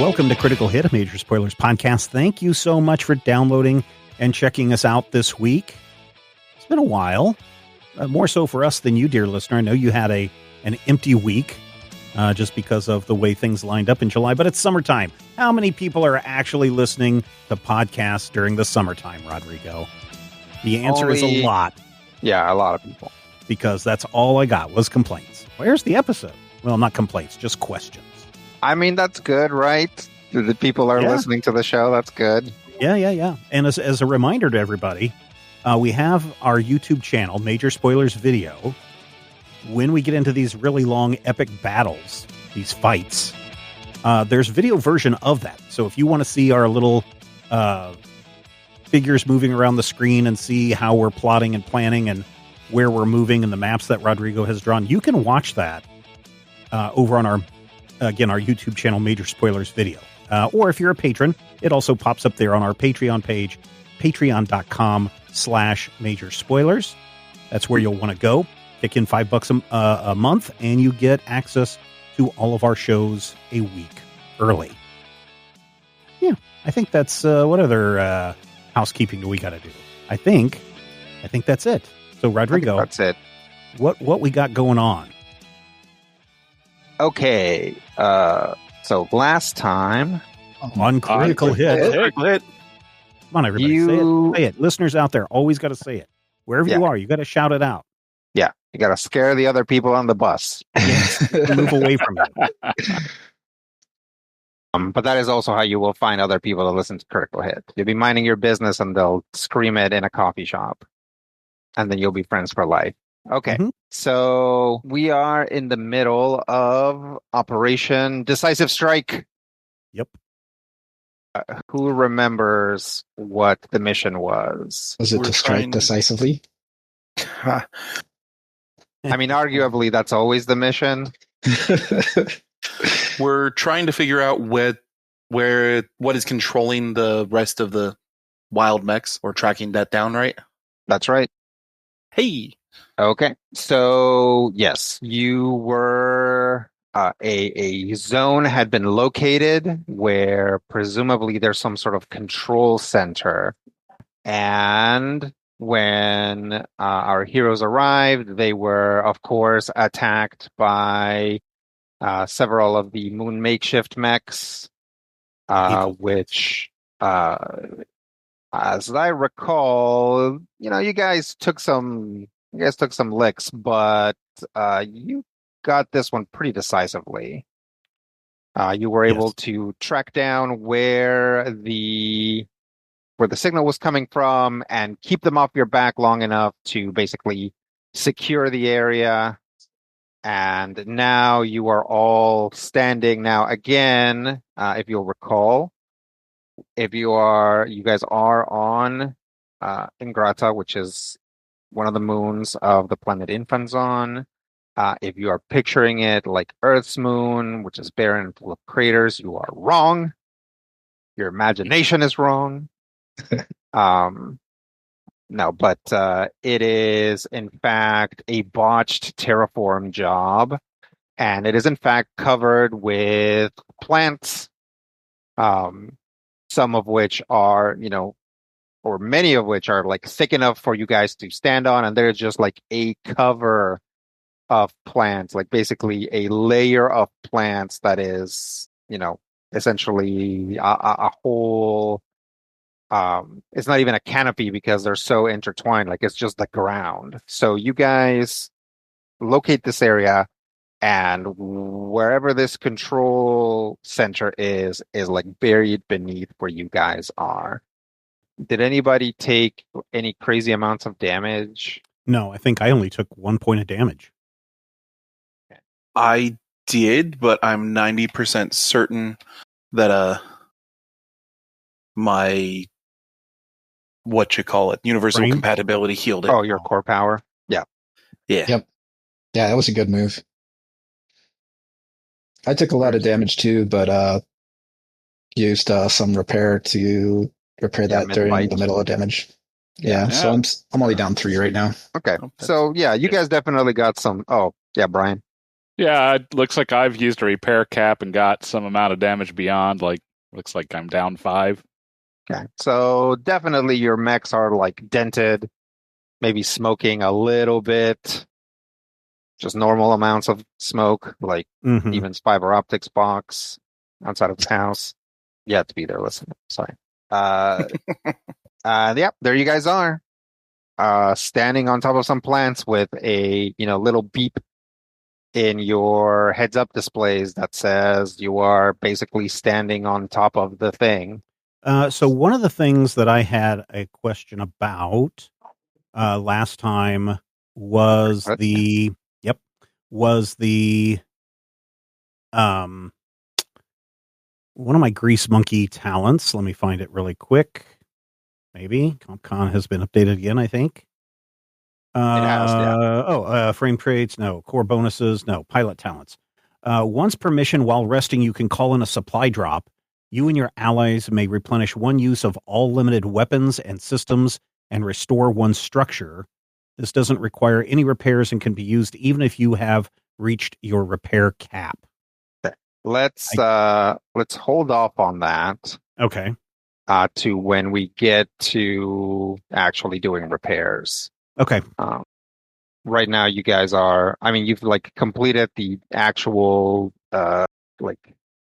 Welcome to Critical Hit, a Major Spoilers podcast. Thank you so much for downloading and checking us out this week. It's been a while, more so for us than you, dear listener. I know you had an empty week just because of the way things lined up in July, but it's summertime. How many people are actually listening to podcasts during the summertime, Rodrigo? The answer is a lot. Yeah, a lot of people. Because that's all I got was complaints. Where's the episode? Well, not complaints, just questions. I mean, that's good, right? The people are listening to the show. That's good. Yeah. And as a reminder to everybody, we have our YouTube channel, Major Spoilers Video. When we get into these really long, epic battles, these fights, there's a video version of that. So if you want to see our little figures moving around the screen and see how we're plotting and planning and where we're moving and the maps that Rodrigo has drawn, you can watch that over on our YouTube channel, Major Spoilers Video. Or if you're a patron, it also pops up there on our Patreon page, patreon.com/Major Spoilers. That's where you'll want to go. Kick in $5 a month, and you get access to all of our shows a week early. Yeah, I think that's what other housekeeping do we got to do? I think that's it. So, Rodrigo, that's it. What we got going on? Okay, so last time on Critical Hit. Come on, everybody, say it. Listeners out there, always got to say it. Wherever you are, you got to shout it out. Yeah, you got to scare the other people on the bus. Yes, move away from you. But that is also how you will find other people to listen to Critical Hit. You'll be minding your business and they'll scream it in a coffee shop. And then you'll be friends for life. Okay, So we are in the middle of Operation Decisive Strike. Yep. Who remembers what the mission was? Was it to strike decisively? I mean, arguably, that's always the mission. We're trying to figure out what is controlling the rest of the wild mechs, or tracking that down, right? That's right. Hey. Okay. So, yes, you were... a zone had been located where presumably there's some sort of control center. And when our heroes arrived, they were, of course, attacked by several of the moon makeshift mechs, which, as I recall, you guys took some licks, but you got this one pretty decisively. You were able to track down where the signal was coming from and keep them off your back long enough to basically secure the area. And now you are all standing. Now, again, if you'll recall, you guys are on Ingrata, which is one of the moons of the planet Infanzon. If you are picturing it like Earth's moon, which is barren and full of craters, you are wrong. Your imagination is wrong. No, but it is, in fact, a botched terraform job. And it is, in fact, covered with plants, some of which are, or many of which are like thick enough for you guys to stand on. And there's just like a cover of plants, like basically a layer of plants that is, essentially a whole, it's not even a canopy because they're so intertwined, like it's just the ground. So you guys locate this area, and wherever this control center is like buried beneath where you guys are. Did anybody take any crazy amounts of damage? No, I think I only took 1 point of damage. I did, but I'm 90% certain that my universal Brain? compatibility healed it. Oh, your core power? Yeah. Yeah. Yep. Yeah, that was a good move. I took a lot of damage too, but used some repair to repair that during the middle of damage. Yeah, so I'm only down 3 right now. Okay. So yeah, you guys definitely got some. Oh, yeah, Brian. Yeah, it looks like I've used a repair cap and got some amount of damage beyond. Looks like I'm down 5. Okay. So definitely your mechs are like dented, maybe smoking a little bit, just normal amounts of smoke, like Demon's fiber optics box outside of the house. You have to be there listening. Sorry. Yeah, there you guys are. Standing on top of some plants with a little beep in your heads up displays that says you are basically standing on top of the thing. So one of the things that I had a question about last time was one of my grease monkey talents. Let me find it really quick. Maybe CompCon has been updated again, I think. It has, yeah. Frame trades, no. Core bonuses, no. Pilot talents. Once per mission while resting, you can call in a supply drop. You and your allies may replenish one use of all limited weapons and systems and restore one structure. This doesn't require any repairs and can be used even if you have reached your repair cap. Let's hold off on that. Okay. To when we get to actually doing repairs. Okay. Right now, you guys are. I mean, you've like completed the actual like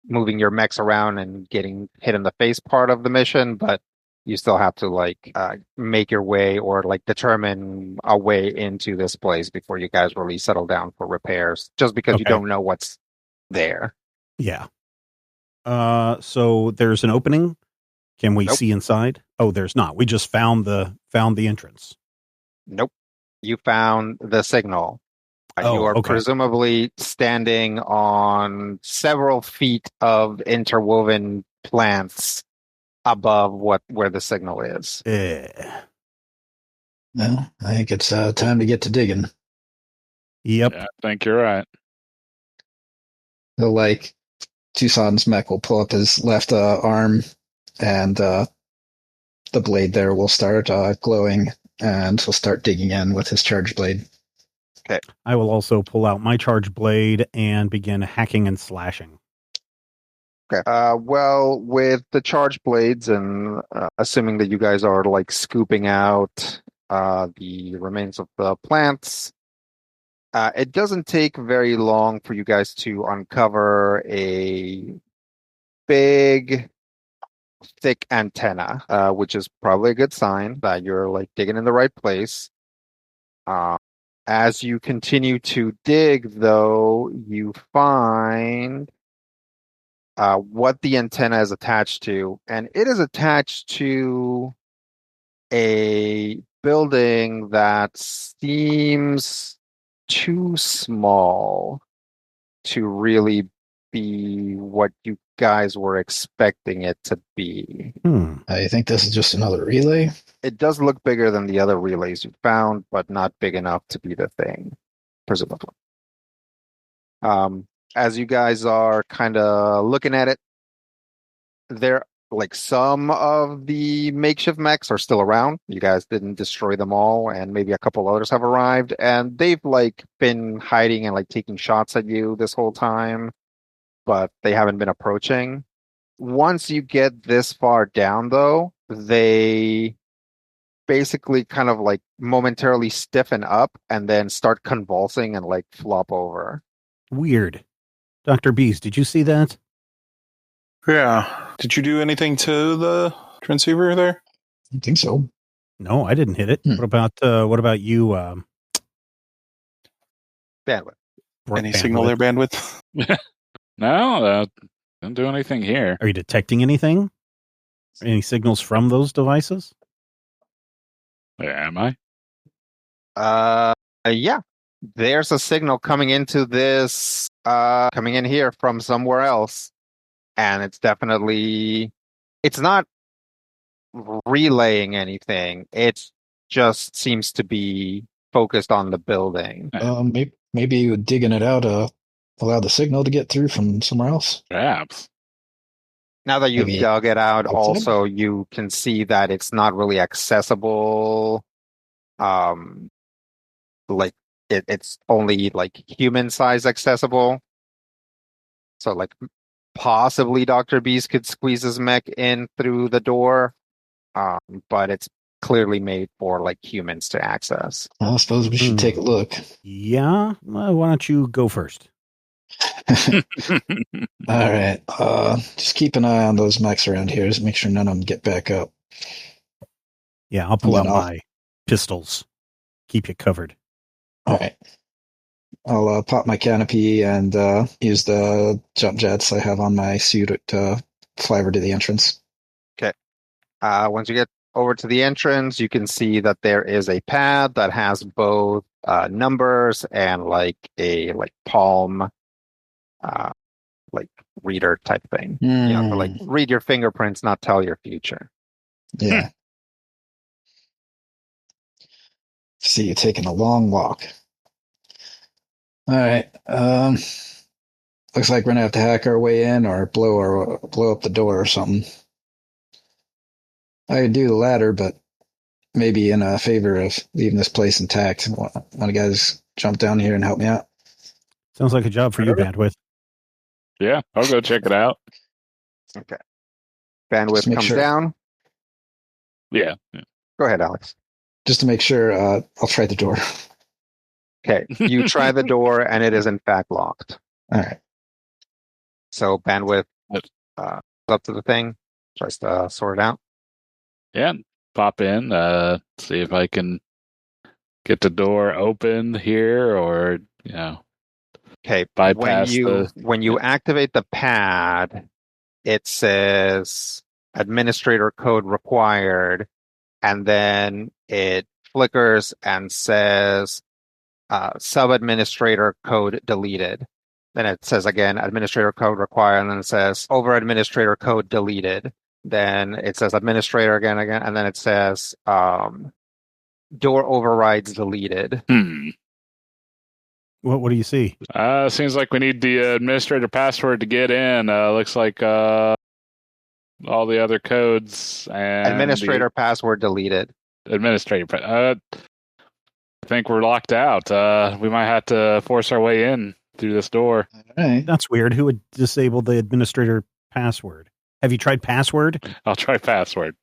moving your mechs around and getting hit in the face part of the mission, but you still have to like make your way or like determine a way into this place before you guys really settle down for repairs. Just because you don't know what's there. Yeah. So there's an opening. Can we see inside? Oh, there's not. We just found the entrance. Nope. You found the signal. You are presumably standing on several feet of interwoven plants above where the signal is. Well, I think it's time to get to digging. Yep. Yeah, I think you're right. So, like, Tucson's mech will pull up his left arm, and the blade there will start glowing, and he'll start digging in with his charge blade. Okay. I will also pull out my charge blade and begin hacking and slashing. Okay. Well, with the charge blades and assuming that you guys are like scooping out the remains of the plants, it doesn't take very long for you guys to uncover a big, thick antenna, which is probably a good sign that you're like digging in the right place. As you continue to dig, though, you find what the antenna is attached to, and it is attached to a building that seems too small to really be what you guys were expecting it to be. I think this is just another relay. It does look bigger than the other relays you found, but not big enough to be the thing, presumably. As you guys are kind of looking at it, there, like, some of the makeshift mechs are still around. You guys didn't destroy them all, and maybe a couple others have arrived, and they've like been hiding and like taking shots at you this whole time, but they haven't been approaching. Once you get this far down, though, they basically kind of like momentarily stiffen up and then start convulsing and like flop over. Weird. Dr. Bees, did you see that? Yeah. Did you do anything to the transceiver there? I think so. No, I didn't hit it. What about you? Bandwidth. Any signal there, bandwidth? No, didn't do anything here. Are you detecting anything? Any signals from those devices? Am I? Yeah. There's a signal coming into this, coming in here from somewhere else. And it's not relaying anything. It just seems to be focused on the building. Maybe you digging it out, allow the signal to get through from somewhere else. Perhaps. Now that you've dug it out, also you can see that it's not really accessible, like it's only like human size accessible. So like possibly Dr. Beast could squeeze his mech in through the door, but it's clearly made for like humans to access. I suppose we should take a look. Yeah. Well, why don't you go first? All right. Just keep an eye on those mechs around here. Just make sure none of them get back up. Yeah, I'll pull out my pistols. Keep you covered. All right. I'll pop my canopy and use the jump jets I have on my suit to fly over to the entrance. Okay. Once you get over to the entrance, you can see that there is a pad that has both numbers and like a palm like reader type thing. You know, to like read your fingerprints, not tell your future. Yeah. See you taking a long walk. All right. Looks like we're gonna have to hack our way in or blow up the door or something. I could do the latter, but maybe in favor of leaving this place intact. Want to guys jump down here and help me out? Sounds like a job for you, Bandwidth. Yeah, I'll go check it out. Okay. Bandwidth comes down. Yeah. Go ahead, Alex. Just to make sure, I'll try the door. Okay. You try the door, and it is in fact locked. All right. So Bandwidth up to the thing, tries to sort it out. Yeah, pop in, see if I can get the door open here, or Okay. bypass when you activate the pad, it says administrator code required, and then it flickers and says sub-administrator code deleted. Then it says again, administrator code required, and then it says over administrator code deleted. Then it says administrator again, and then it says door overrides deleted. What do you see? Seems like we need the administrator password to get in. Looks like all the other codes and Administrator password deleted. Administrator. I think we're locked out. We might have to force our way in through this door. All right. That's weird. Who would disable the administrator password? Have you tried password? I'll try password.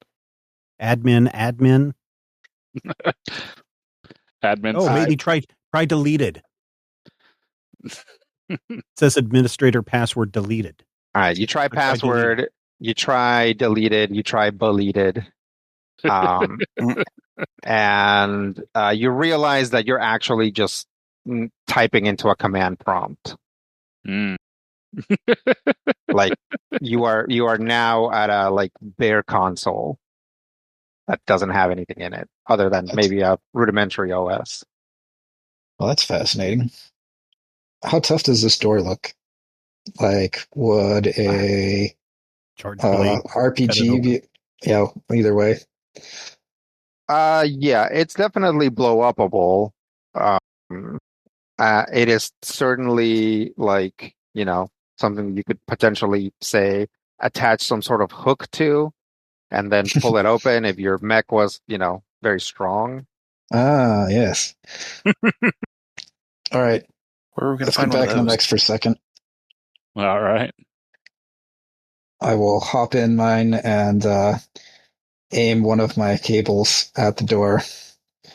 Admin. Admin. Oh, maybe try deleted. It says administrator password deleted. All right, you try password, you try deleted, you try deleted, and you realize that you're actually just typing into a command prompt. Like you are now at a like bare console that doesn't have anything in it other than maybe a rudimentary OS. Well, that's fascinating. How tough does this door look? Like, would a RPG be? Yeah, either way. Yeah, it's definitely blow upable. It is certainly like, something you could potentially say attach some sort of hook to and then pull it open if your mech was, very strong. Ah, yes. All right. Where are we going to find back in the mechs for a second. All right. I will hop in mine and aim one of my cables at the door.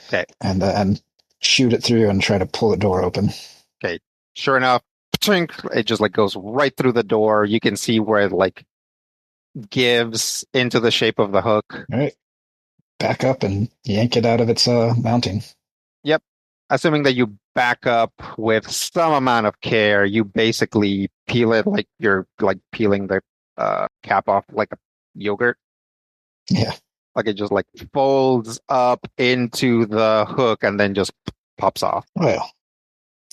Okay. And shoot it through and try to pull the door open. Okay. Sure enough, it just like goes right through the door. You can see where it like gives into the shape of the hook. All right. Back up and yank it out of its mounting. Yep. Assuming that you back up with some amount of care, you basically peel it like you're like peeling the cap off like a yogurt. Yeah. Like it just like folds up into the hook and then just pops off. Well,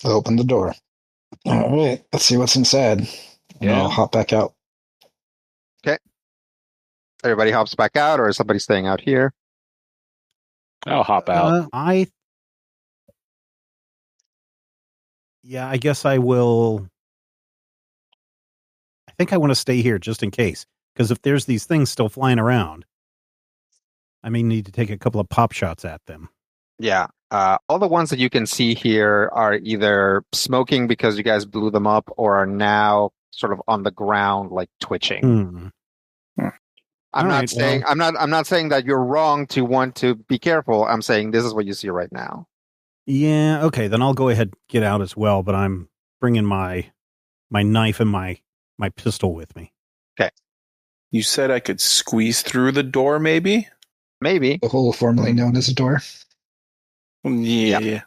open the door. All right. Let's see what's inside. Yeah. I'll hop back out. Okay. Everybody hops back out, or is somebody staying out here? I'll hop out. I guess I will. I think I want to stay here just in case, because if there's these things still flying around, I may need to take a couple of pop shots at them. Yeah. All the ones that you can see here are either smoking because you guys blew them up, or are now sort of on the ground, like twitching. Hmm. I'm All not right, saying I'm not saying that you're wrong to want to be careful. I'm saying this is what you see right now. Yeah, okay, then I'll go ahead and get out as well, but I'm bringing my knife and my pistol with me. Okay. You said I could squeeze through the door, maybe? Maybe. The hole formerly known as a door. Yeah.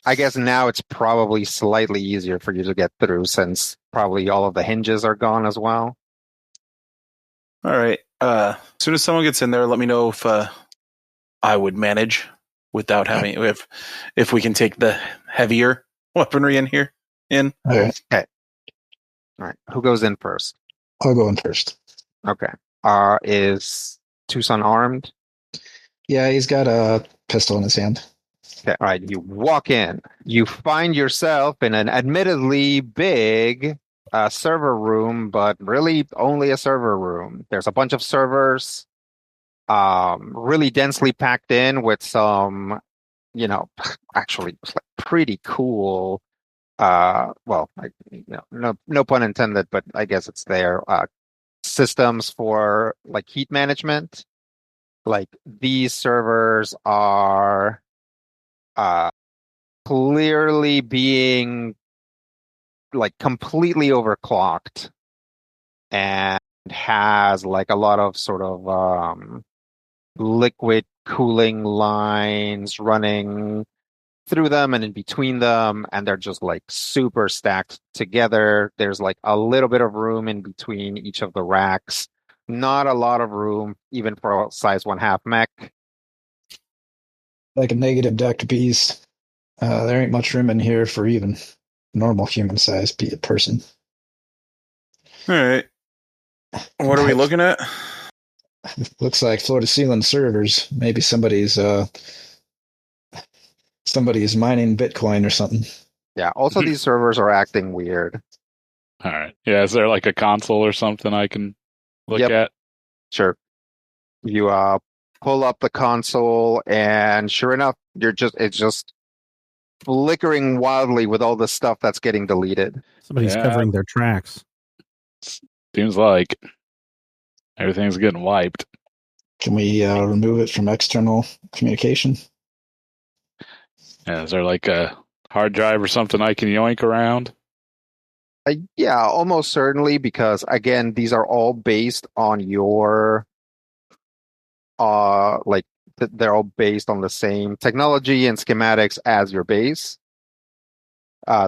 I guess now it's probably slightly easier for you to get through since probably all of the hinges are gone as well. All right. As soon as someone gets in there, let me know if I would manage without having if we can take the heavier weaponry in here. All right. Okay. All right. Who goes in first? I'll go in first. Okay. Is Tucson armed? Yeah, he's got a pistol in his hand. Okay. All right. You walk in. You find yourself in an admittedly big server room, but really only a server room. There's a bunch of servers, really densely packed in with some, actually pretty cool. No pun intended, but I guess it's there. Systems for like heat management. Like these servers are clearly being like completely overclocked and has like a lot of sort of liquid cooling lines running through them and in between them, and they're just like super stacked together. There's like a little bit of room in between each of the racks. Not a lot of room even for a size 1/2 mech. Like a negative decked beast. There ain't much room in here for even normal human size person. All right. What are we looking at? Looks like floor to ceiling servers. Maybe somebody's mining Bitcoin or something. Yeah, also these servers are acting weird. All right. Yeah, is there like a console or something I can look Yep. at? Sure. You pull up the console, and sure enough, it's just flickering wildly with all the stuff that's getting deleted. Somebody's covering their tracks. Seems like everything's getting wiped. Can we remove it from external communication? Yeah, is there like a hard drive or something I can yoink around? Yeah, almost certainly, because again, these are all based on your they're all based on the same technology and schematics as your base.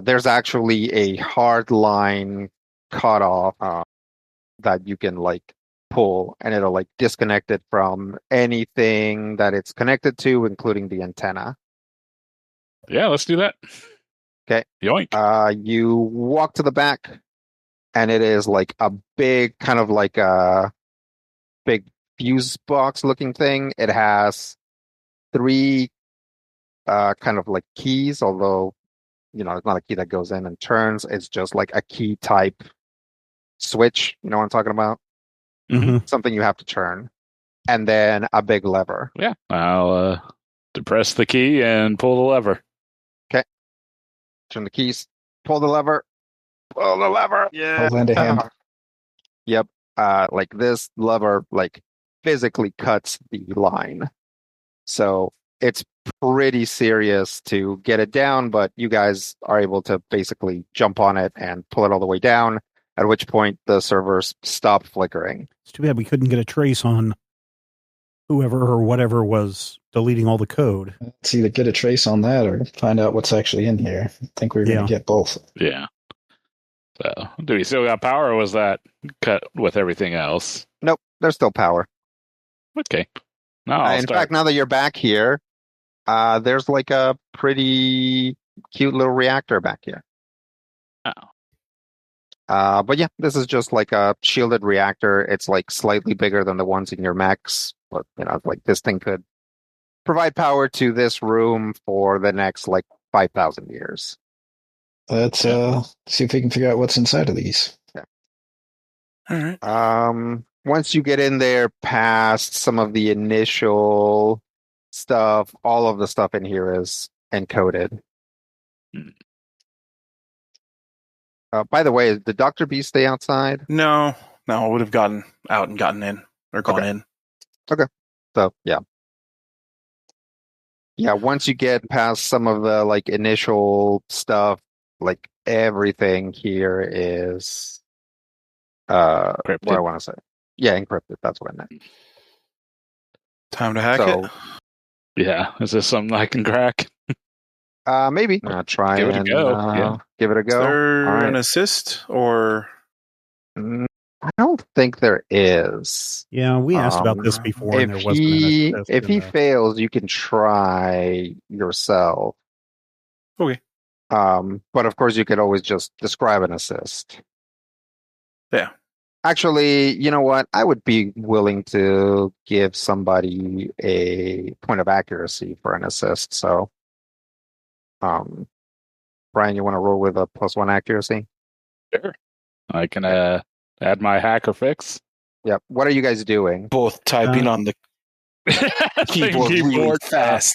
There's actually a hard line cutoff that you can like pull, and it'll like disconnect it from anything that it's connected to, including the antenna. Yeah, let's do that. Okay. Yoink. You walk to the back, and it is like a big kind of like a big fuse box looking thing. It has 3 kind of like keys, although it's not a key that goes in and turns. It's just like a key type switch. You know what I'm talking about? Mm-hmm. Something you have to turn, and then a big lever. Yeah, I'll depress the key and pull the lever. Okay. Turn the keys. Pull the lever. Pull the lever. Yeah. I'll lend a hand. Yep. Like this lever, like physically cuts the line. So it's pretty serious to get it down, but you guys are able to basically jump on it and pull it all the way down, at which point the servers stop flickering. It's too bad we couldn't get a trace on whoever or whatever was deleting all the code. Let's either get a trace on that or find out what's actually in here. I think we're going to get both. Yeah. So, do we still got power, or was that cut with everything else? Nope, there's still power. Okay. No, in fact, now that you're back here, there's like a pretty cute little reactor back here. Oh. But yeah, this is just like a shielded reactor. It's like slightly bigger than the ones in your mechs, but like this thing could provide power to this room for the next like 5,000 years. Let's see if we can figure out what's inside of these. Yeah. All right. Once you get in there past some of the initial stuff, all of the stuff in here is encoded. Hmm. By the way, did Dr. B stay outside? No, I would have gotten out and gotten in or gone in. So yeah. Yeah, once you get past some of the like initial stuff, like everything here is what I Encrypted. want to say. Yeah, encrypted. That's what I meant. Time to hack So it. Yeah. Is this something I can crack? maybe try Give it a and go, yeah. give it a Is go. there All right. an assist or I don't think there is. Yeah, we asked about this before, and If there wasn't an assist if in he the- fails, you can try yourself. Okay. But of course, you could always just describe an assist. Yeah. Actually, you know what? I would be willing to give somebody a point of accuracy for an assist. So, Brian, you want to roll with a +1 accuracy? Sure. I can add my hacker fix. Yep. What are you guys doing? both typing on the keyboard really fast?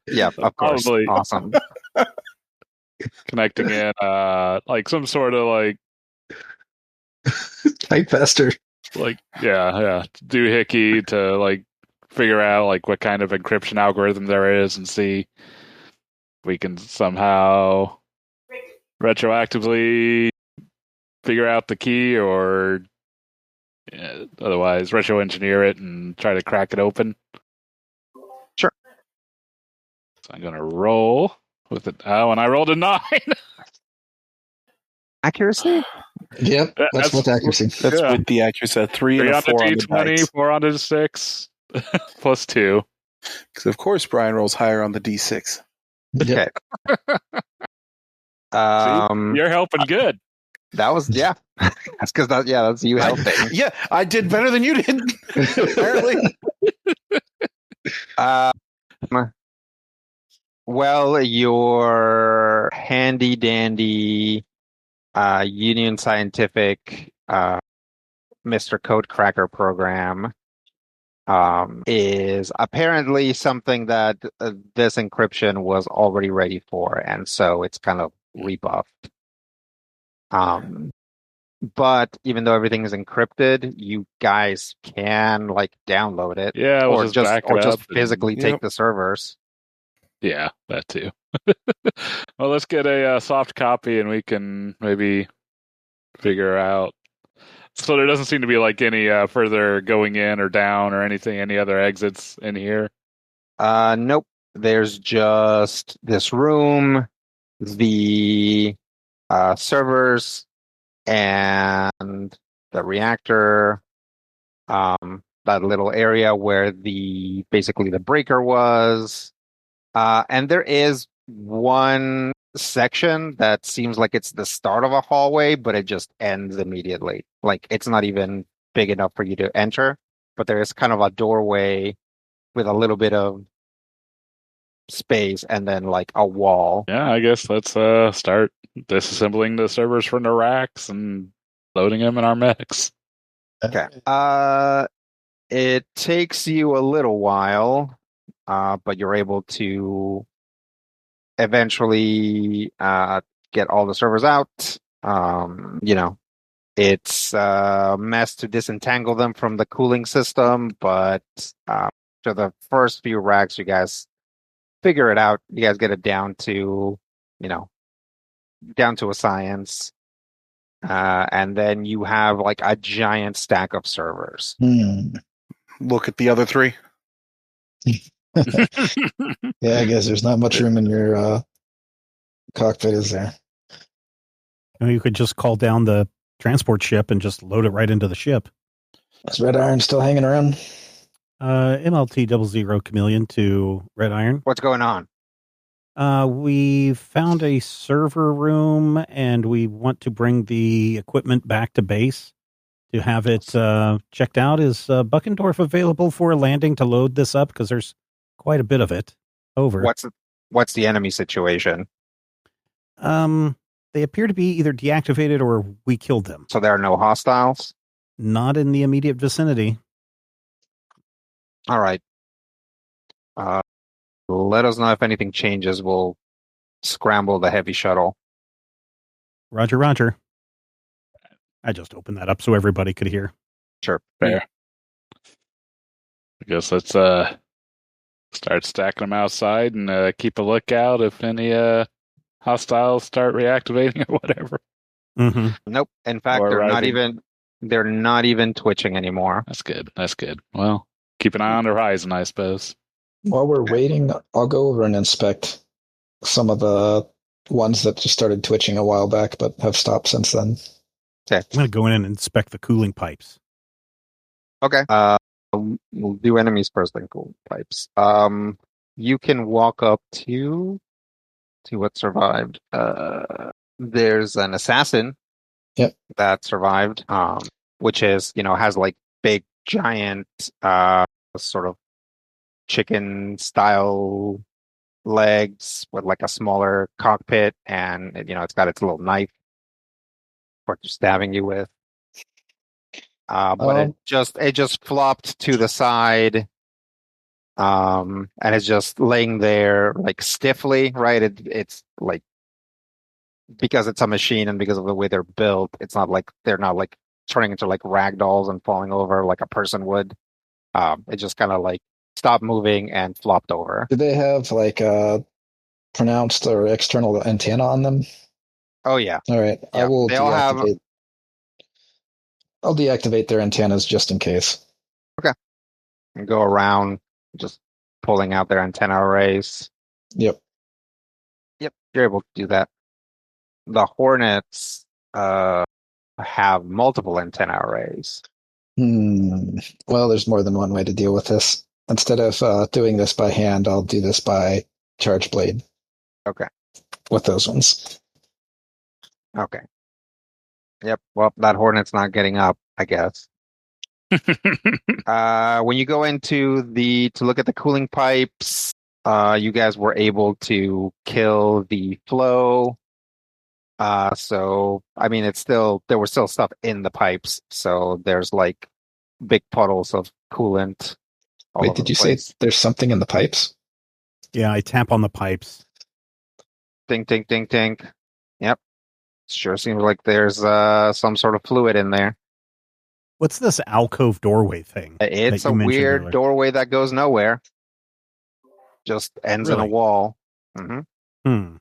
Yeah, of course. Probably. Awesome. Connecting in like some sort of like Type faster. doohickey to like figure out like what kind of encryption algorithm there is and see if we can somehow retroactively figure out the key or otherwise retro engineer it and try to crack it open. Sure. So I'm gonna roll with it. Oh, and I rolled a 9. Yep, Accuracy? that's with accuracy. That's Yeah. with the accuracy. A 3 and 3 a on 4 on the the D20, dice. 4 on the 6, plus 2. Because of course Brian rolls higher on the D6. Yep. You're helping good. That was that's because that's you helping. Yeah, I did better than you did. Apparently. Well, your handy dandy Union Scientific Mr. Code Cracker program is apparently something that this encryption was already ready for, and so it's kind of rebuffed. But even though everything is encrypted, you guys can like download it, Yeah, we'll just back it just up and- physically take Yep. the servers. Yeah, that too. Well, let's get a soft copy and we can maybe figure out. So there doesn't seem to be like any further going in or down or anything, any other exits in here. Nope. There's just this room, the servers, and the reactor. That little area where basically the breaker was. And there is one section that seems like it's the start of a hallway, but it just ends immediately. Like it's not even big enough for you to enter, but there is kind of a doorway with a little bit of space and then like a wall. Yeah, I guess let's start disassembling the servers from the racks and loading them in our mechs. Okay. It takes you a little while, but you're able to eventually get all the servers out. It's a mess to disentangle them from the cooling system, but after the first few racks, you guys figure it out. You guys get it down to a science. And then you have like a giant stack of servers. Look at the other 3. Yeah, I guess there's not much room in your cockpit, is there? You could just call down the transport ship and just load it right into the ship. Is Red Iron still hanging around? MLT00 Chameleon to Red Iron. What's going on? We found a server room and we want to bring the equipment back to base to have it checked out. Is Buckendorf available for a landing to load this up? Because there's quite a bit of it. Over. What's the enemy situation? They appear to be either deactivated or we killed them. So there are no hostiles? Not in the immediate vicinity. All right. let us know if anything changes. We'll scramble the heavy shuttle. Roger, Roger. I just opened that up so everybody could hear. Sure. Fair. I guess let's start stacking them outside and keep a lookout if any hostiles start reactivating or whatever. Mm-hmm. Nope. In fact, Or they're not even twitching anymore. That's good. That's good. Well, keep an eye on the horizon, I suppose. While we're waiting, I'll go over and inspect some of the ones that just started twitching a while back but have stopped since then. Okay. I'm going to go in and inspect the cooling pipes. Okay. We'll do enemies first, then cool pipes. You can walk up to what survived. There's an assassin. Yep. That survived. Which is, has like big giant sort of chicken style legs with like a smaller cockpit, and it's got its little knife for stabbing you with. But it just flopped to the side, and it's just laying there like stiffly, right? It's like, because it's a machine and because of the way they're built, they're not like turning into like rag dolls and falling over like a person would. It just kind of like stopped moving and flopped over. Do they have like a pronounced or external antenna on them? Oh yeah. All right. Yeah, I will they all have. I'll deactivate their antennas just in case. Okay. And go around just pulling out their antenna arrays. Yep. Yep, you're able to do that. The Hornets have multiple antenna arrays. Well, there's more than one way to deal with this. Instead of doing this by hand, I'll do this by charge blade. Okay. With those ones. Okay. Yep. Well, that Hornet's not getting up, I guess. When you go into to look at the cooling pipes, you guys were able to kill the flow. So I mean, there was still stuff in the pipes. So there's like big puddles of coolant. Wait, did you say there's something in the pipes? Yeah, I tap on the pipes. Ding, ding, ding, ding. Yep. Sure seems like there's some sort of fluid in there. What's this alcove doorway thing? It's a weird doorway that goes nowhere. Just ends in a wall. Mm-hmm.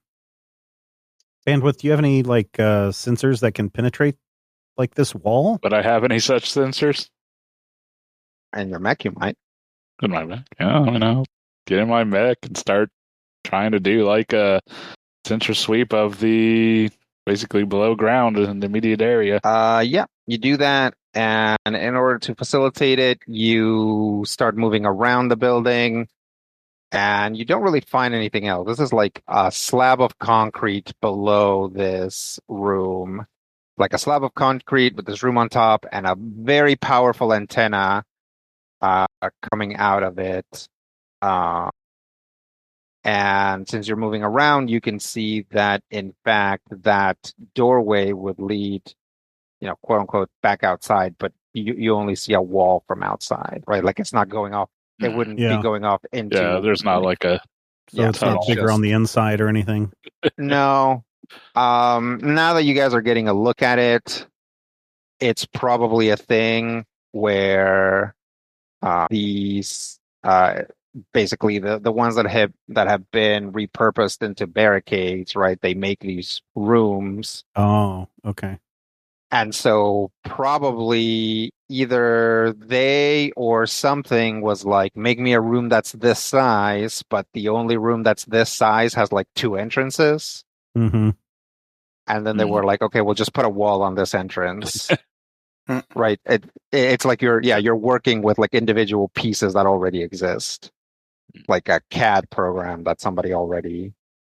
Bandwidth, do you have any like sensors that can penetrate like this wall? Would I have any such sensors? In your mech, you might. In my mech? Yeah, I know. Get in my mech and start trying to do like a sensor sweep of the basically below ground in the immediate area. Yeah, you do that, and in order to facilitate it, you start moving around the building, and you don't really find anything else. This is like a slab of concrete below this room, like a slab of concrete with this room on top, and a very powerful antenna coming out of it. And since you're moving around, you can see that, in fact, that doorway would lead, quote unquote, back outside, but you only see a wall from outside, right? Like it's not going off. It wouldn't be going off into. Yeah, there's not like a. So it's not bigger on the inside or anything. No. Now that you guys are getting a look at it, it's probably a thing where these. Basically, the ones that have been repurposed into barricades, right? They make these rooms. Oh, okay. And so probably either they or something was like, make me a room that's this size, but the only room that's this size has like 2 entrances. Mm-hmm. And then they were like, okay, we'll just put a wall on this entrance. Right. It's like you're working with like individual pieces that already exist. Like a CAD program that somebody already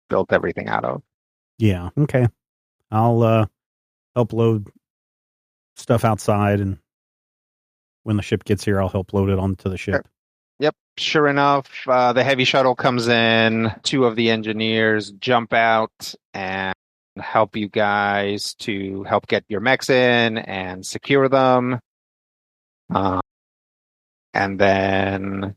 built everything out of. Yeah. Okay. I'll help load stuff outside, and when the ship gets here, I'll help load it onto the ship. Yep. Sure enough, the heavy shuttle comes in. 2 of the engineers jump out and help you guys to help get your mechs in and secure them. And then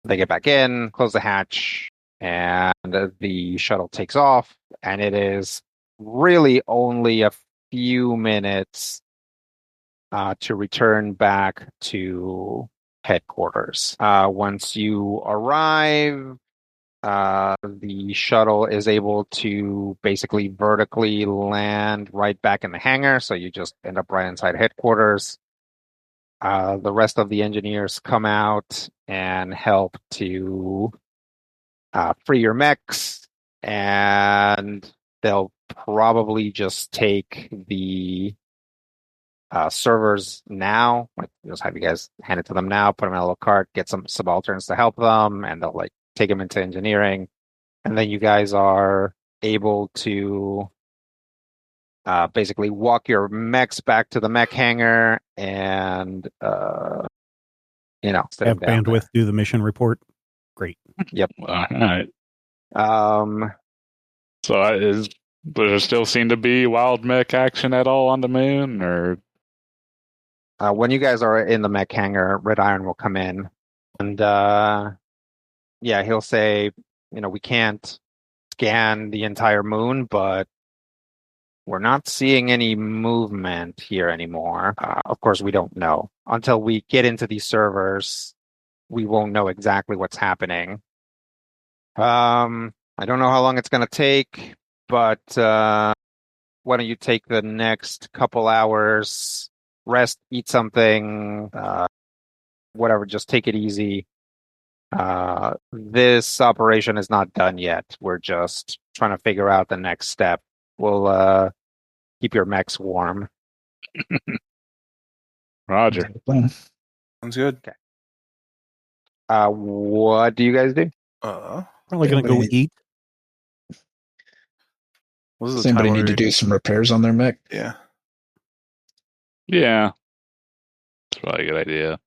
They get back in, close the hatch, and the shuttle takes off. And it is really only a few minutes to return back to headquarters. Once you arrive, the shuttle is able to basically vertically land right back in the hangar, so you just end up right inside headquarters. The rest of the engineers come out and help to free your mechs, and they'll probably just take the servers now. Like, just have you guys hand it to them now, put them in a little cart, get some subalterns to help them, and they'll like take them into engineering. And then you guys are able to basically walk your mechs back to the mech hangar and sit Have them down bandwidth, do the mission report. Great. Yep. All right. there. So does there still seem to be wild mech action at all on the moon, or? When you guys are in the mech hangar, Red Iron will come in, and he'll say, we can't scan the entire moon, but we're not seeing any movement here anymore. Of course, we don't know. Until we get into these servers, we won't know exactly what's happening. I don't know how long it's going to take, but why don't you take the next couple hours, rest, eat something, whatever, just take it easy. This operation is not done yet. We're just trying to figure out the next step. We'll keep your mechs warm. Roger. Sounds good. Okay. What do you guys do? Probably going to go eat. Does anybody need to do some repairs on their mech? Yeah. Yeah. That's probably a good idea.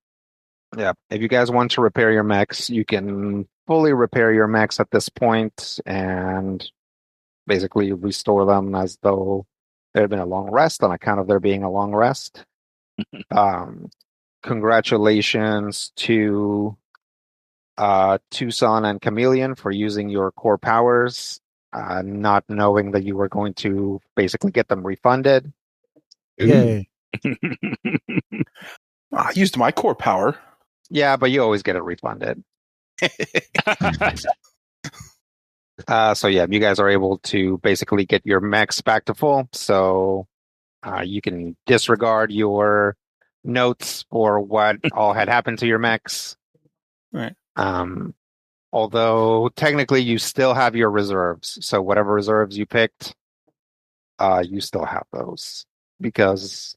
Yeah. If you guys want to repair your mechs, you can fully repair your mechs at this point and basically restore them as though there had been a long rest on account of there being a long rest. Congratulations to Tucson and Chameleon for using your core powers, not knowing that you were going to basically get them refunded. Yay. I used my core power. Yeah, but you always get it refunded. So yeah, you guys are able to basically get your mechs back to full. So you can disregard your notes for what all had happened to your mechs. Right. Although technically you still have your reserves. So whatever reserves you picked, you still have those. Because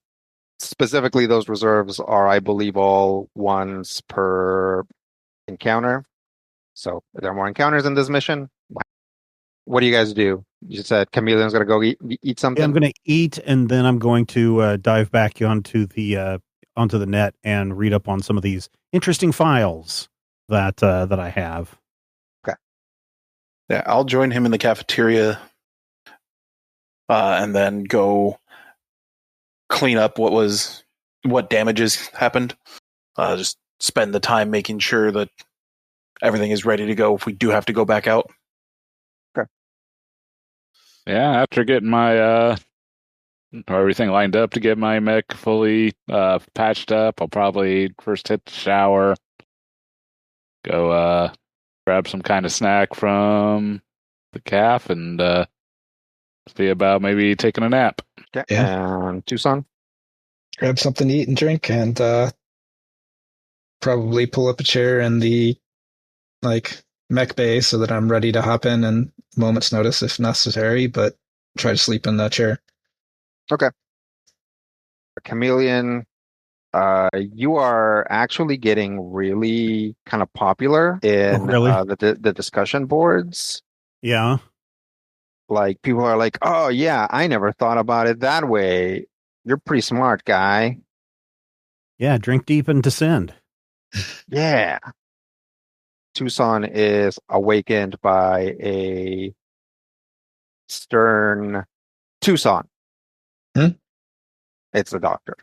specifically those reserves are, I believe, all ones per encounter. So if there are more encounters in this mission, what do you guys do? You said Chameleon's going to go eat something? Yeah, I'm going to eat, and then I'm going to dive back onto the net and read up on some of these interesting files that I have. Okay. Yeah, I'll join him in the cafeteria and then go clean up what damages happened. Just spend the time making sure that everything is ready to go if we do have to go back out. Yeah, after getting my everything lined up to get my mech fully patched up, I'll probably first hit the shower, go grab some kind of snack from the calf, and see about maybe taking a nap. Okay. Yeah. And Tucson? Grab something to eat and drink, and probably pull up a chair in the mech bay so that I'm ready to hop in moment's notice if necessary, but try to sleep in that chair. Okay. Chameleon, you are actually getting really kind of popular in the discussion boards. Yeah. Like, people are like, oh, yeah, I never thought about it that way. You're pretty smart, guy. Yeah, drink deep and descend. Yeah. Tucson is awakened by a stern Tucson. It's the doctor.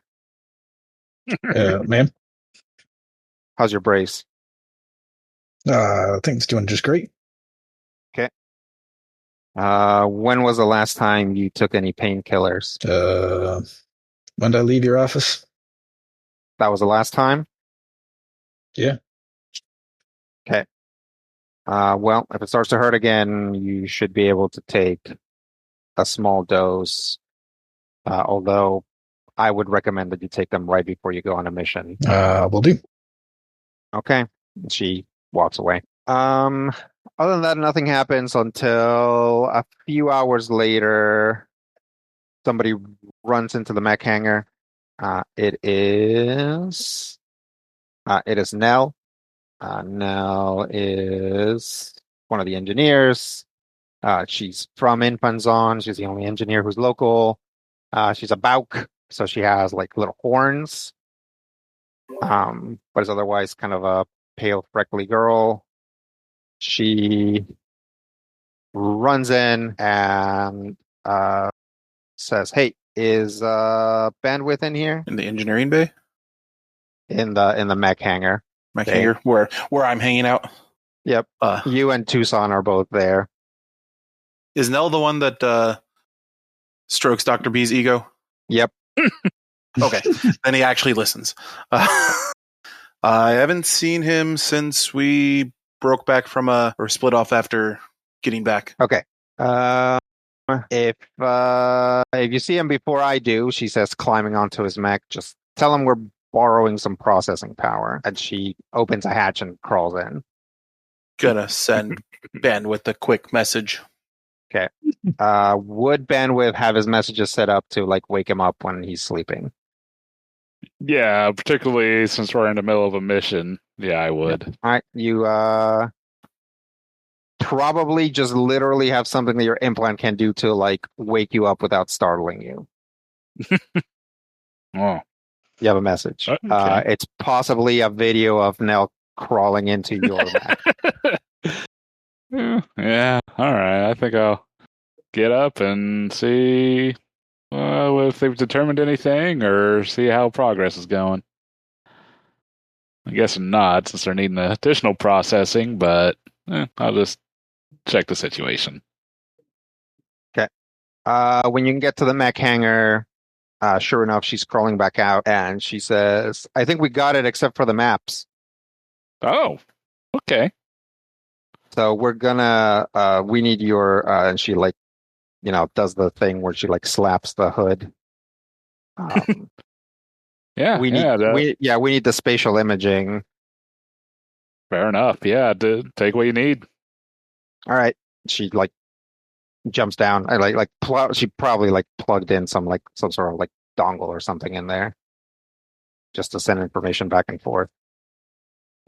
Ma'am? How's your brace? I think it's doing just great. When was the last time you took any painkillers? When did I leave your office? That was the last time? Yeah. Okay. Well, if it starts to hurt again, you should be able to take a small dose. Although I would recommend that you take them right before you go on a mission. Will do. Okay. She walks away. Other than that, nothing happens until a few hours later. Somebody runs into the mech hangar. It is Nell. Nell is one of the engineers. She's from Infanzon. She's the only engineer who's local. She's a Bauk, so she has like little horns. But is otherwise kind of a pale, freckly girl. She runs in and says, "Hey, is Bandwidth in here?" In the engineering bay? In the mech hangar. Mech Okay. hangar, where I'm hanging out. Yep. Uh, You and Tucson are both there. is Nell the one that strokes Dr. B's ego? Yep. Okay, then he actually listens. I haven't seen him since we broke back from or split off after getting back. Okay. If you see him before I do, she says, climbing onto his mech, just tell him we're borrowing some processing power. And she opens a hatch and crawls in. Gonna send Bandwidth a quick message. Would Bandwidth have his messages set up to like wake him up when he's sleeping? Yeah, particularly since we're in the middle of a mission. Yeah, I would. All right. You probably just literally have something that your implant can do to like wake you up without startling you. Oh. You have a message. Okay. It's possibly a video of Nell crawling into your mech. Yeah, all right. I think I'll get up and see if they've determined anything or see how progress is going. I guess not, since they're needing additional processing, but I'll just check the situation. Okay. When you can get to the mech hangar, sure enough, she's crawling back out and she says, I think we got it except for the maps. Oh, okay. So we're gonna, we need your, and she like, does the thing where she like slaps the hood. Yeah, we need the spatial imaging. fair enough. Yeah, take what you need. All right. She like jumps down. I she probably like plugged in some sort of like dongle or something in there just to send information back and forth.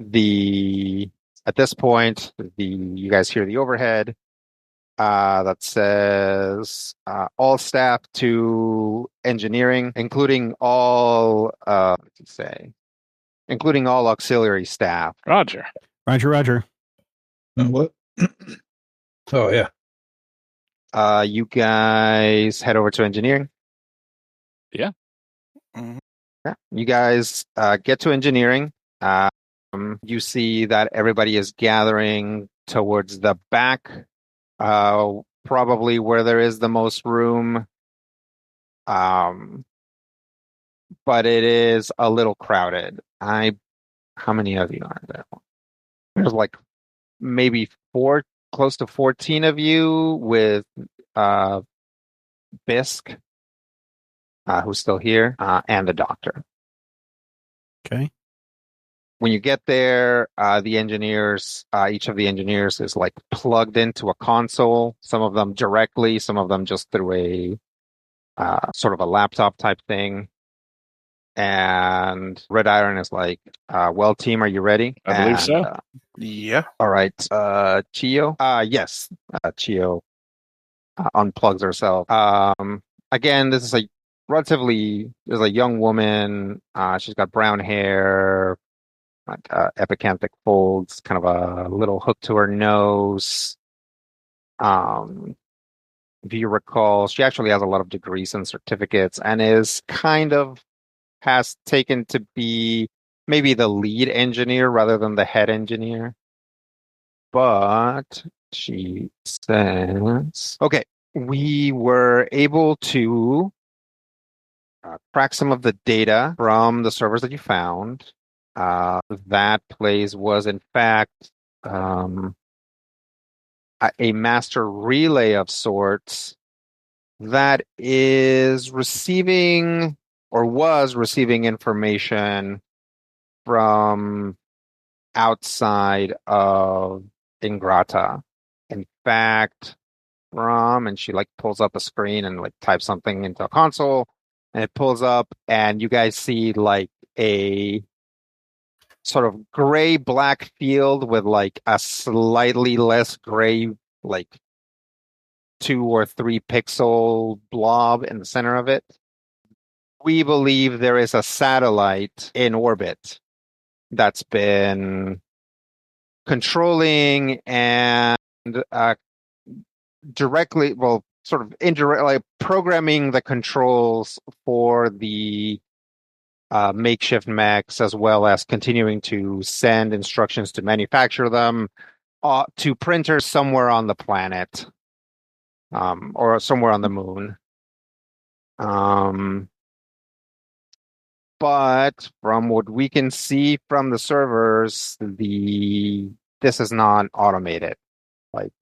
At this point, you guys hear the overhead that says all staff to engineering, including all including all auxiliary staff. Roger. Roger. What? Oh, yeah. You guys head over to engineering. Yeah. Mm-hmm. Yeah. You guys get to engineering. You see that everybody is gathering towards the back, probably where there is the most room. But it is a little crowded. How many of you are there? There's like maybe close to 14 of you with Bisk, who's still here, and the doctor. Okay. When you get there, the engineers, each of the engineers is like plugged into a console. Some of them directly, some of them just through a sort of a laptop type thing. And Red Iron is like, well, team, are you ready? I believe so. Yeah. All right. Chio? Yes. Chio unplugs herself. Again, this is there's a young woman. She's got brown hair, like epicanthic folds, kind of a little hook to her nose. If you recall, she actually has a lot of degrees and certificates and has taken to be maybe the lead engineer rather than the head engineer. But she says, okay, we were able to crack some of the data from the servers that you found. That place was, in fact, a master relay of sorts that is receiving or was receiving information from outside of Ingrata. In fact, and she like pulls up a screen and like types something into a console, and it pulls up, and you guys see like a sort of gray black field with like a slightly less gray, like 2 or 3 pixel blob in the center of it. We believe there is a satellite in orbit that's been controlling and directly, well, sort of indirectly programming the controls for the makeshift mechs, as well as continuing to send instructions to manufacture them to printers somewhere on the planet, or somewhere on the moon. But from what we can see from the servers, this is not automated. Like,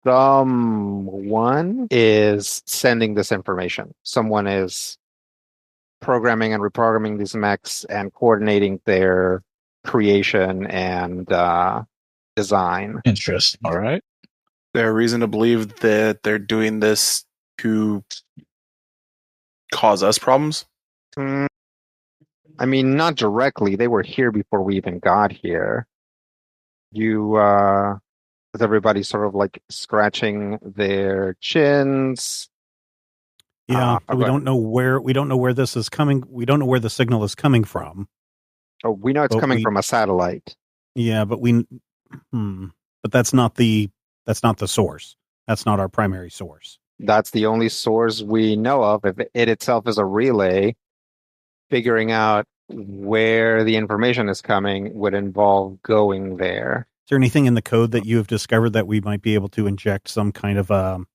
someone is sending this information. Someone is programming and reprogramming these mechs and coordinating their creation and design. Interesting. All right. There a reason to believe that they're doing this to cause us problems? I mean, not directly. They were here before we even got here. With everybody sort of like scratching their chins. Yeah, we don't know where this is coming. We don't know where the signal is coming from. Oh, we know it's coming from a satellite. Yeah, but but that's not the source. That's not our primary source. That's the only source we know of. If it itself is a relay, figuring out where the information is coming would involve going there. Is there anything in the code that you have discovered that we might be able to inject some kind of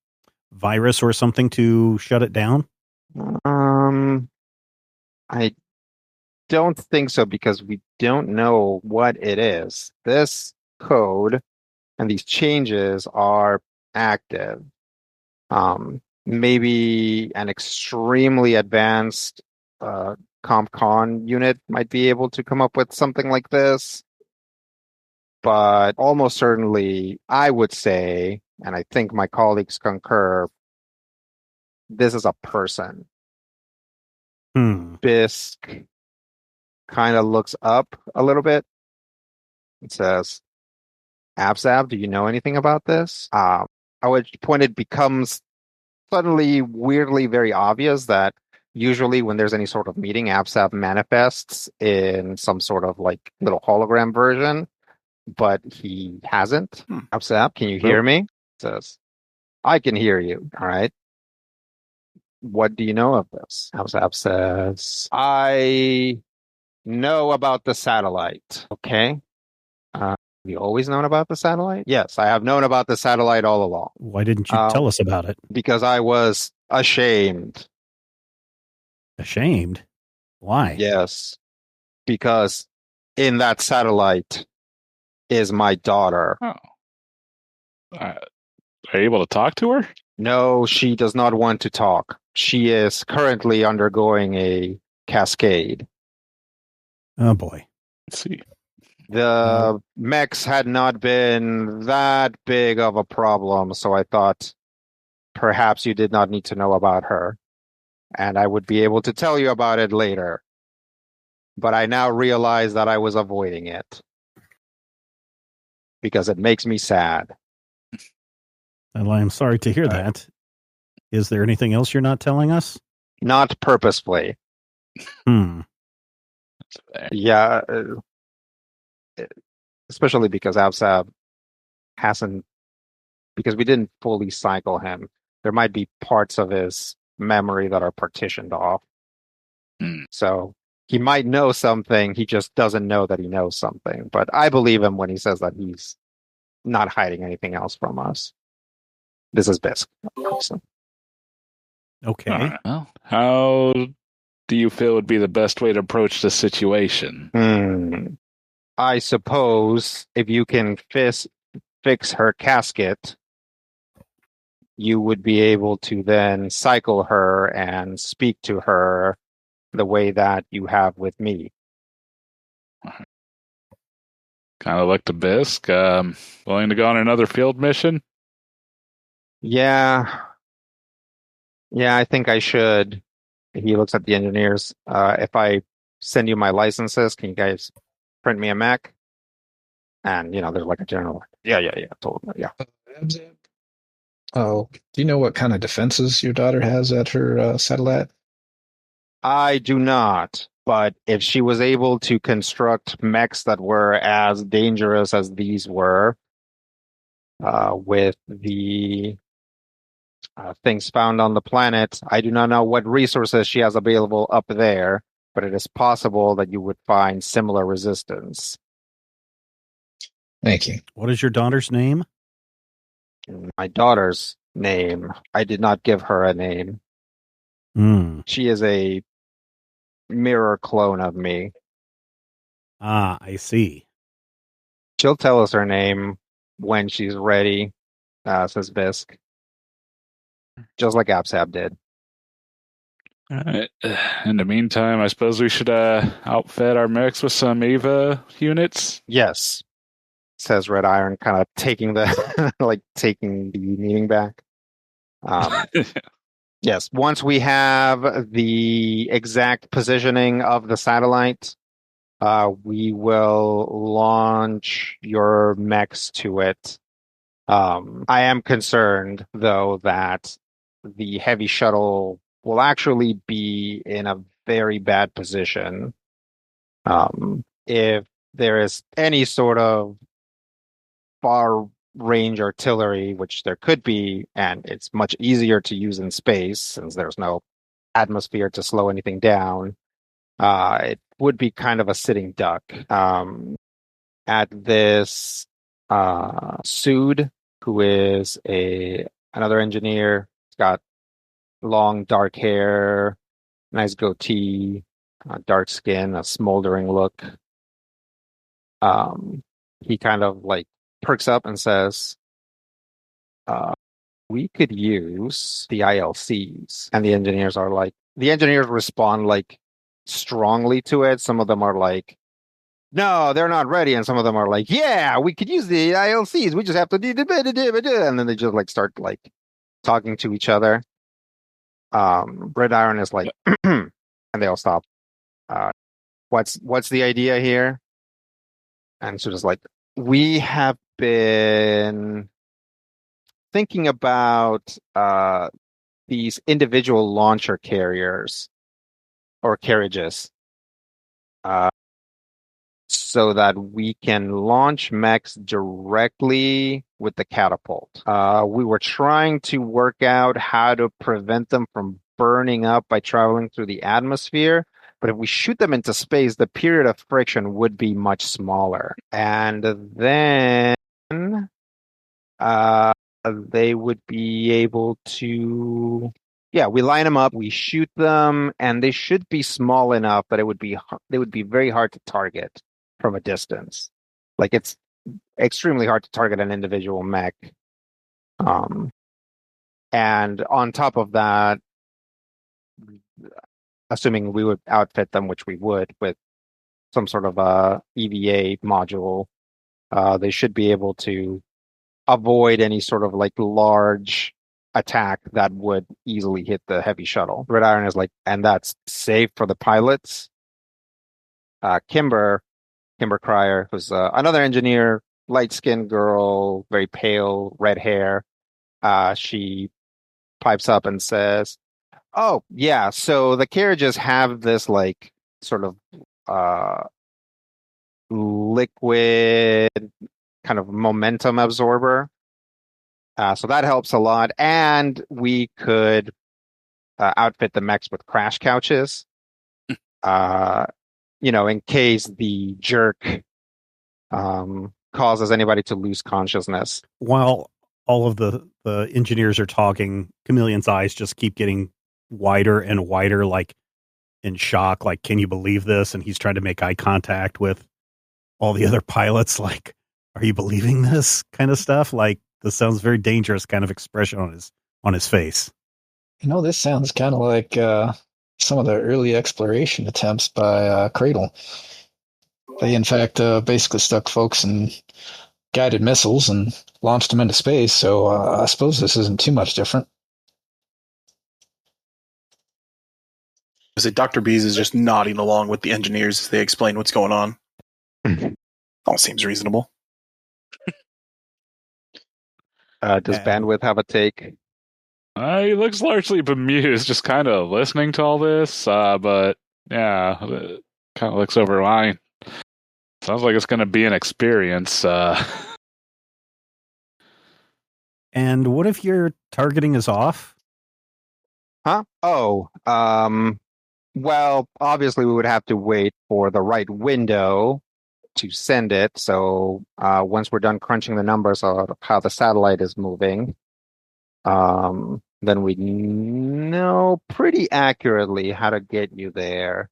virus or something to shut it down? I don't think so, because we don't know what it is. This code and these changes are active. Maybe an extremely advanced CompCon unit might be able to come up with something like this. But almost certainly, I would say, and I think my colleagues concur, this is a person. Bisk kind of looks up a little bit. It says, Abzab, do you know anything about this? At which point it becomes suddenly weirdly very obvious that usually when there's any sort of meeting, Abzab manifests in some sort of like little hologram version, but he hasn't. Abzab, can you hear me? It says, I can hear you. All right. What do you know of this? Abzab says, I know about the satellite. Okay. Have you always known about the satellite? Yes, I have known about the satellite all along. Why didn't you tell us about it? Because I was ashamed. Ashamed? Why? Yes. Because in that satellite is my daughter. Oh. Are you able to talk to her? No, she does not want to talk. She is currently undergoing a cascade. Oh, boy. Let's see. The mechs had not been that big of a problem, so I thought perhaps you did not need to know about her, and I would be able to tell you about it later. But I now realize that I was avoiding it because it makes me sad. Well, I'm sorry to hear that. Is there anything else you're not telling us? Not purposefully. Yeah. Especially because Absab hasn't, because we didn't fully cycle him. There might be parts of his memory that are partitioned off. So He might know something. He just doesn't know that he knows something. But I believe him when he says that he's not hiding anything else from us. This is Bisk. So. Okay. All right. Well, how do you feel would be the best way to approach the situation? I suppose if you can fix her casket, you would be able to then cycle her and speak to her the way that you have with me. Kind of like the Bisk. Willing to go on another field mission? Yeah, I think I should. He looks at the engineers. If I send you my licenses, can you guys print me a mech? And, there's like a general, yeah, totally, yeah. Oh, do you know what kind of defenses your daughter has at her satellite? I do not, but if she was able to construct mechs that were as dangerous as these were, with the things found on the planet, I do not know what resources she has available up there, but it is possible that you would find similar resistance. Thank you. What is your daughter's name? My daughter's name, I did not give her a name. She is a mirror clone of me. Ah, I see. She'll tell us her name when she's ready, says Bisk. Just like Absab did. All right. In the meantime, I suppose we should outfit our mechs with some EVA units. Yes, says Red Iron, kind of taking the taking the meeting back. Yes, once we have the exact positioning of the satellite, we will launch your mechs to it. I am concerned, though, that the heavy shuttle will actually be in a very bad position. If there is any sort of far range artillery, which there could be, and it's much easier to use in space since there's no atmosphere to slow anything down, it would be kind of a sitting duck. At this Sood, who is another engineer, he's got long dark hair, nice goatee, dark skin, a smoldering look. He kind of perks up and says, we could use the ILCs. And the engineers respond strongly to it. Some of them are like, no, they're not ready. And some of them are like, yeah, we could use the ILCs. We just have to do. And then they just start talking to each other. Red Iron is like, and they all stop. What's the idea here? And so just we have been thinking about these individual launcher carriers or carriages, so that we can launch mechs directly with the catapult. We were trying to work out how to prevent them from burning up by traveling through the atmosphere. But if we shoot them into space, the period of friction would be much smaller. And then they would be able to... Yeah, we line them up, we shoot them, and they should be small enough that they would be very hard to target from a distance. It's extremely hard to target an individual mech. And on top of that, assuming we would outfit them, which we would, with some sort of a EVA module, they should be able to avoid any sort of large attack that would easily hit the heavy shuttle. Red Iron is and that's safe for the pilots. Kimber Cryer, who's another engineer, light-skinned girl, very pale, red hair. She pipes up and says, "Oh, yeah, so the carriages have this sort of liquid kind of momentum absorber. So that helps a lot. And we could outfit the mechs with crash couches. in case the jerk causes anybody to lose consciousness. While all of the engineers are talking, Chameleon's eyes just keep getting wider and wider, like in shock, like, can you believe this? And he's trying to make eye contact with all the other pilots, like, are you believing this kind of stuff? Like, this sounds very dangerous kind of expression on his face. This sounds kind of like some of the early exploration attempts by Cradle. They, in fact, basically stuck folks in guided missiles and launched them into space, so I suppose this isn't too much different. I say Dr. Bees is just nodding along with the engineers as they explain what's going on. All seems reasonable. Does Bandwidth have a take? He looks largely bemused, just kind of listening to all this. But yeah, kind of looks over line. Sounds like it's going to be an experience. And what if your targeting is off? Huh? Oh, well, obviously we would have to wait for the right window to send it. So once we're done crunching the numbers of how the satellite is moving, then we know pretty accurately how to get you there.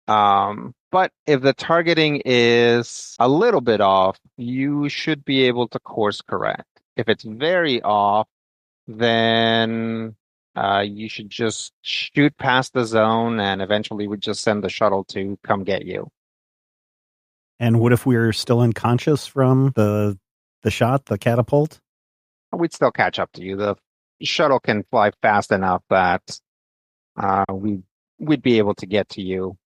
But if the targeting is a little bit off, you should be able to course correct. If it's very off, then you should just shoot past the zone, and eventually we just send the shuttle to come get you. And what if we're still unconscious from the shot, the catapult? We'd still catch up to you. The shuttle can fly fast enough that we'd be able to get to you.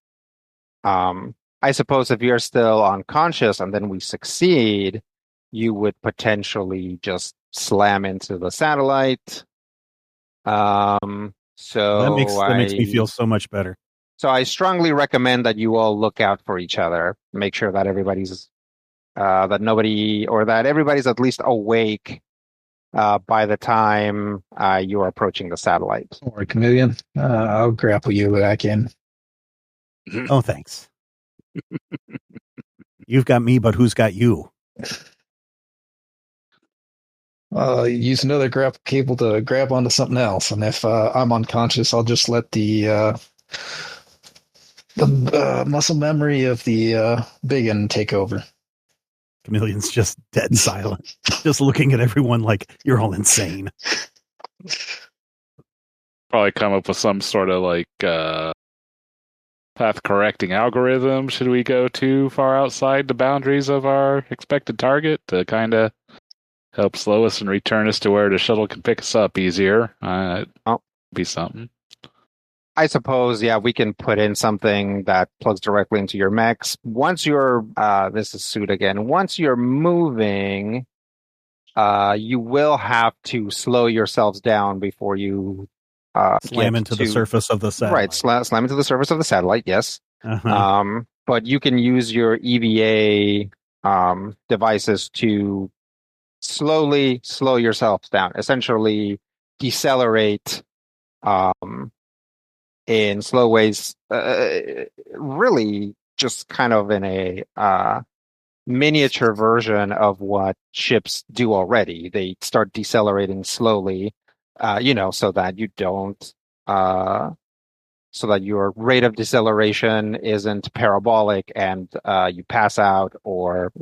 I suppose if you're still unconscious and then we succeed, you would potentially just slam into the satellite. So that makes me feel so much better. So I strongly recommend that you all look out for each other. Make sure that everybody's everybody's at least awake by the time you are approaching the satellite. Don't worry, Chameleon. I'll grapple you back in. Oh, thanks. You've got me, but who's got you? Use another grapple cable to grab onto something else, and if I'm unconscious, I'll just let the muscle memory of the big end take over. Chameleon's just dead silent, just looking at everyone like you're all insane. Probably come up with some sort of like path correcting algorithm. Should we go too far outside the boundaries of our expected target to kind of help slow us and return us to where the shuttle can pick us up easier? Be something. I suppose, yeah, we can put in something that plugs directly into your mechs. Once you're, this is Suit again, once you're moving, you will have to slow yourselves down before you slam into the surface of the satellite. Right, slam into the surface of the satellite, yes. Uh-huh. But you can use your EVA devices to slowly slow yourselves down, essentially decelerate in slow ways, really just kind of in a miniature version of what ships do already. They start decelerating slowly, so that you don't, so that your rate of deceleration isn't parabolic and you pass out or,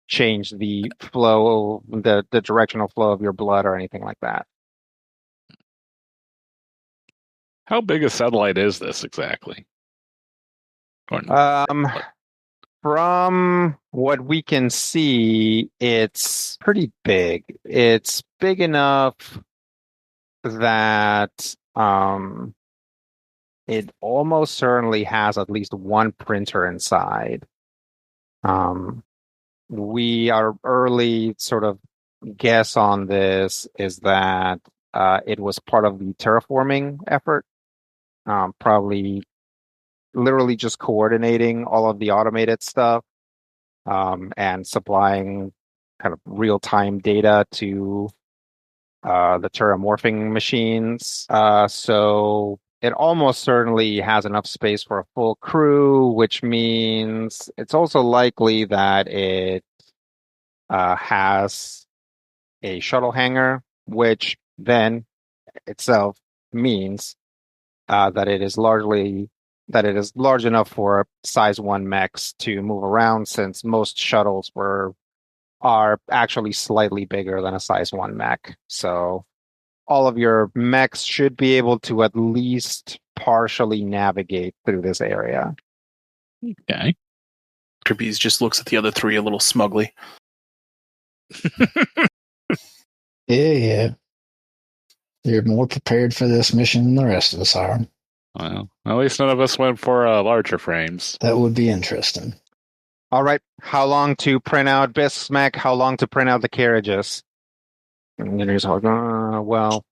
change the flow, the directional flow of your blood or anything like that. How big a satellite is this exactly? From what we can see, it's pretty big. It's big enough that it almost certainly has at least one printer inside. Our early sort of guess on this is that it was part of the terraforming effort, probably literally just coordinating all of the automated stuff and supplying kind of real-time data to the terramorphing machines. So it almost certainly has enough space for a full crew, which means it's also likely that it has a shuttle hangar, which then itself means that it is large enough for size 1 mechs to move around, since most shuttles are actually slightly bigger than a size 1 mech. So all of your mechs should be able to at least partially navigate through this area. Okay. Trapeze just looks at the other three a little smugly. Yeah. You're more prepared for this mission than the rest of us are. Well, at least none of us went for larger frames. That would be interesting. All right. How long to print out Bisk's mech? How long to print out the carriages? And then he's like, well,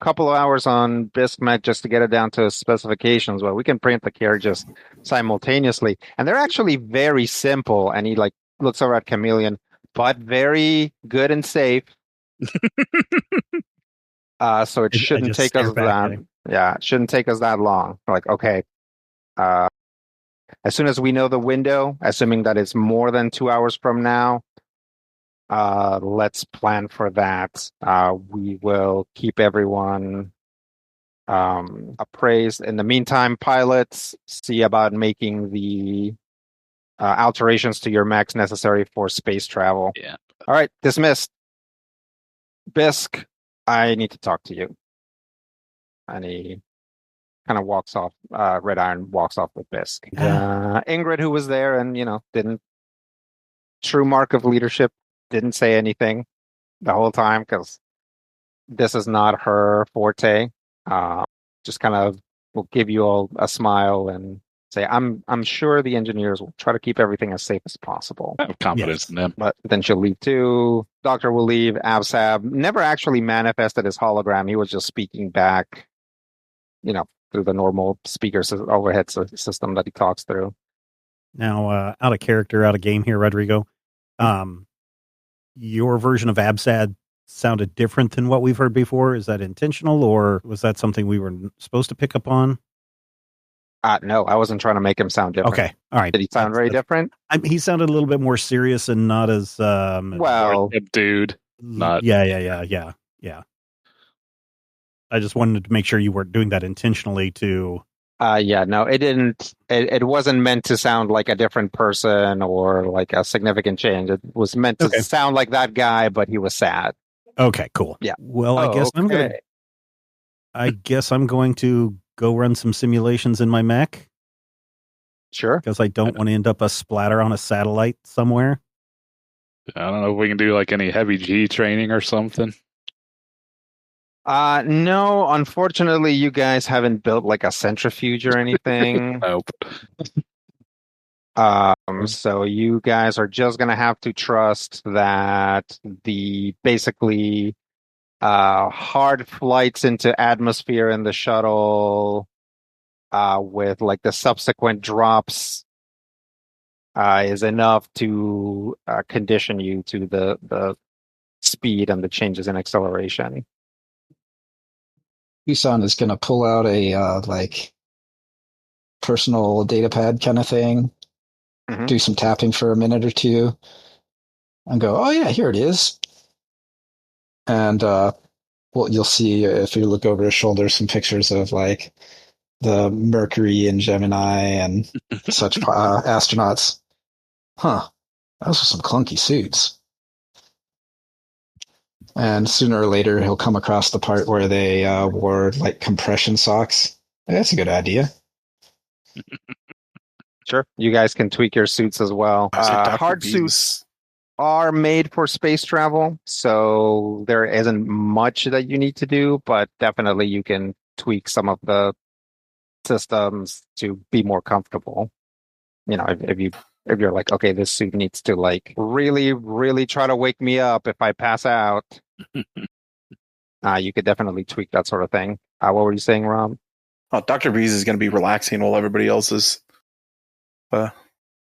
a couple of hours on Bisk mech just to get it down to specifications. Well, we can print the carriages simultaneously. And they're actually very simple. And he like looks over at Chameleon, but very good and safe. So it shouldn't take us that. Yeah, it shouldn't take us that long. We're like, okay. As soon as we know the window, assuming that it's more than 2 hours from now, let's plan for that. We will keep everyone appraised. In the meantime, pilots, see about making the alterations to your mechs necessary for space travel. Yeah. All right, dismissed. Bisk, I need to talk to you. And he kind of walks off. Red Iron walks off with Bisk. Ingrid, who was there and, didn't, true mark of leadership, didn't say anything the whole time because this is not her forte. Just kind of will give you all a smile and say, I'm sure the engineers will try to keep everything as safe as possible. I have confidence in them. But then she'll leave too. Doctor will leave. Absab never actually manifested his hologram. He was just speaking back, through the normal speakers overhead system that he talks through. Now, out of character, out of game here, Rodrigo. Your version of Absad sounded different than what we've heard before. Is that intentional, or was that something we were supposed to pick up on? No, I wasn't trying to make him sound different. Okay, all right. Did he sound very different? He sounded a little bit more serious and not as Dude. Not. Yeah. I just wanted to make sure you weren't doing that intentionally to. No, it didn't. It wasn't meant to sound like a different person or like a significant change. It was meant to sound like that guy, but he was sad. Okay, cool. Yeah. Well, I guess I'm going to go run some simulations in my mech. Sure. Because I don't want to end up a splatter on a satellite somewhere. I don't know if we can do like any heavy G training or something. No, unfortunately, you guys haven't built like a centrifuge or anything. Nope. So you guys are just gonna have to trust that the basically hard flights into atmosphere in the shuttle with like the subsequent drops is enough to condition you to the speed and the changes in acceleration. Tucson is going to pull out a personal data pad kind of thing, do some tapping for a minute or two, and go, oh yeah, here it is. And you'll see if you look over his shoulder some pictures of like the Mercury and Gemini and such astronauts. Huh, those are some clunky suits. And sooner or later, he'll come across the part where they wore like compression socks. That's a good idea. Sure. You guys can tweak your suits as well. Hard suits are made for space travel, so there isn't much that you need to do, but definitely you can tweak some of the systems to be more comfortable. If you're like, okay, this suit needs to like really, really try to wake me up if I pass out. You could definitely tweak that sort of thing. What were you saying, Rob? Oh, Dr. Breeze is going to be relaxing while everybody else is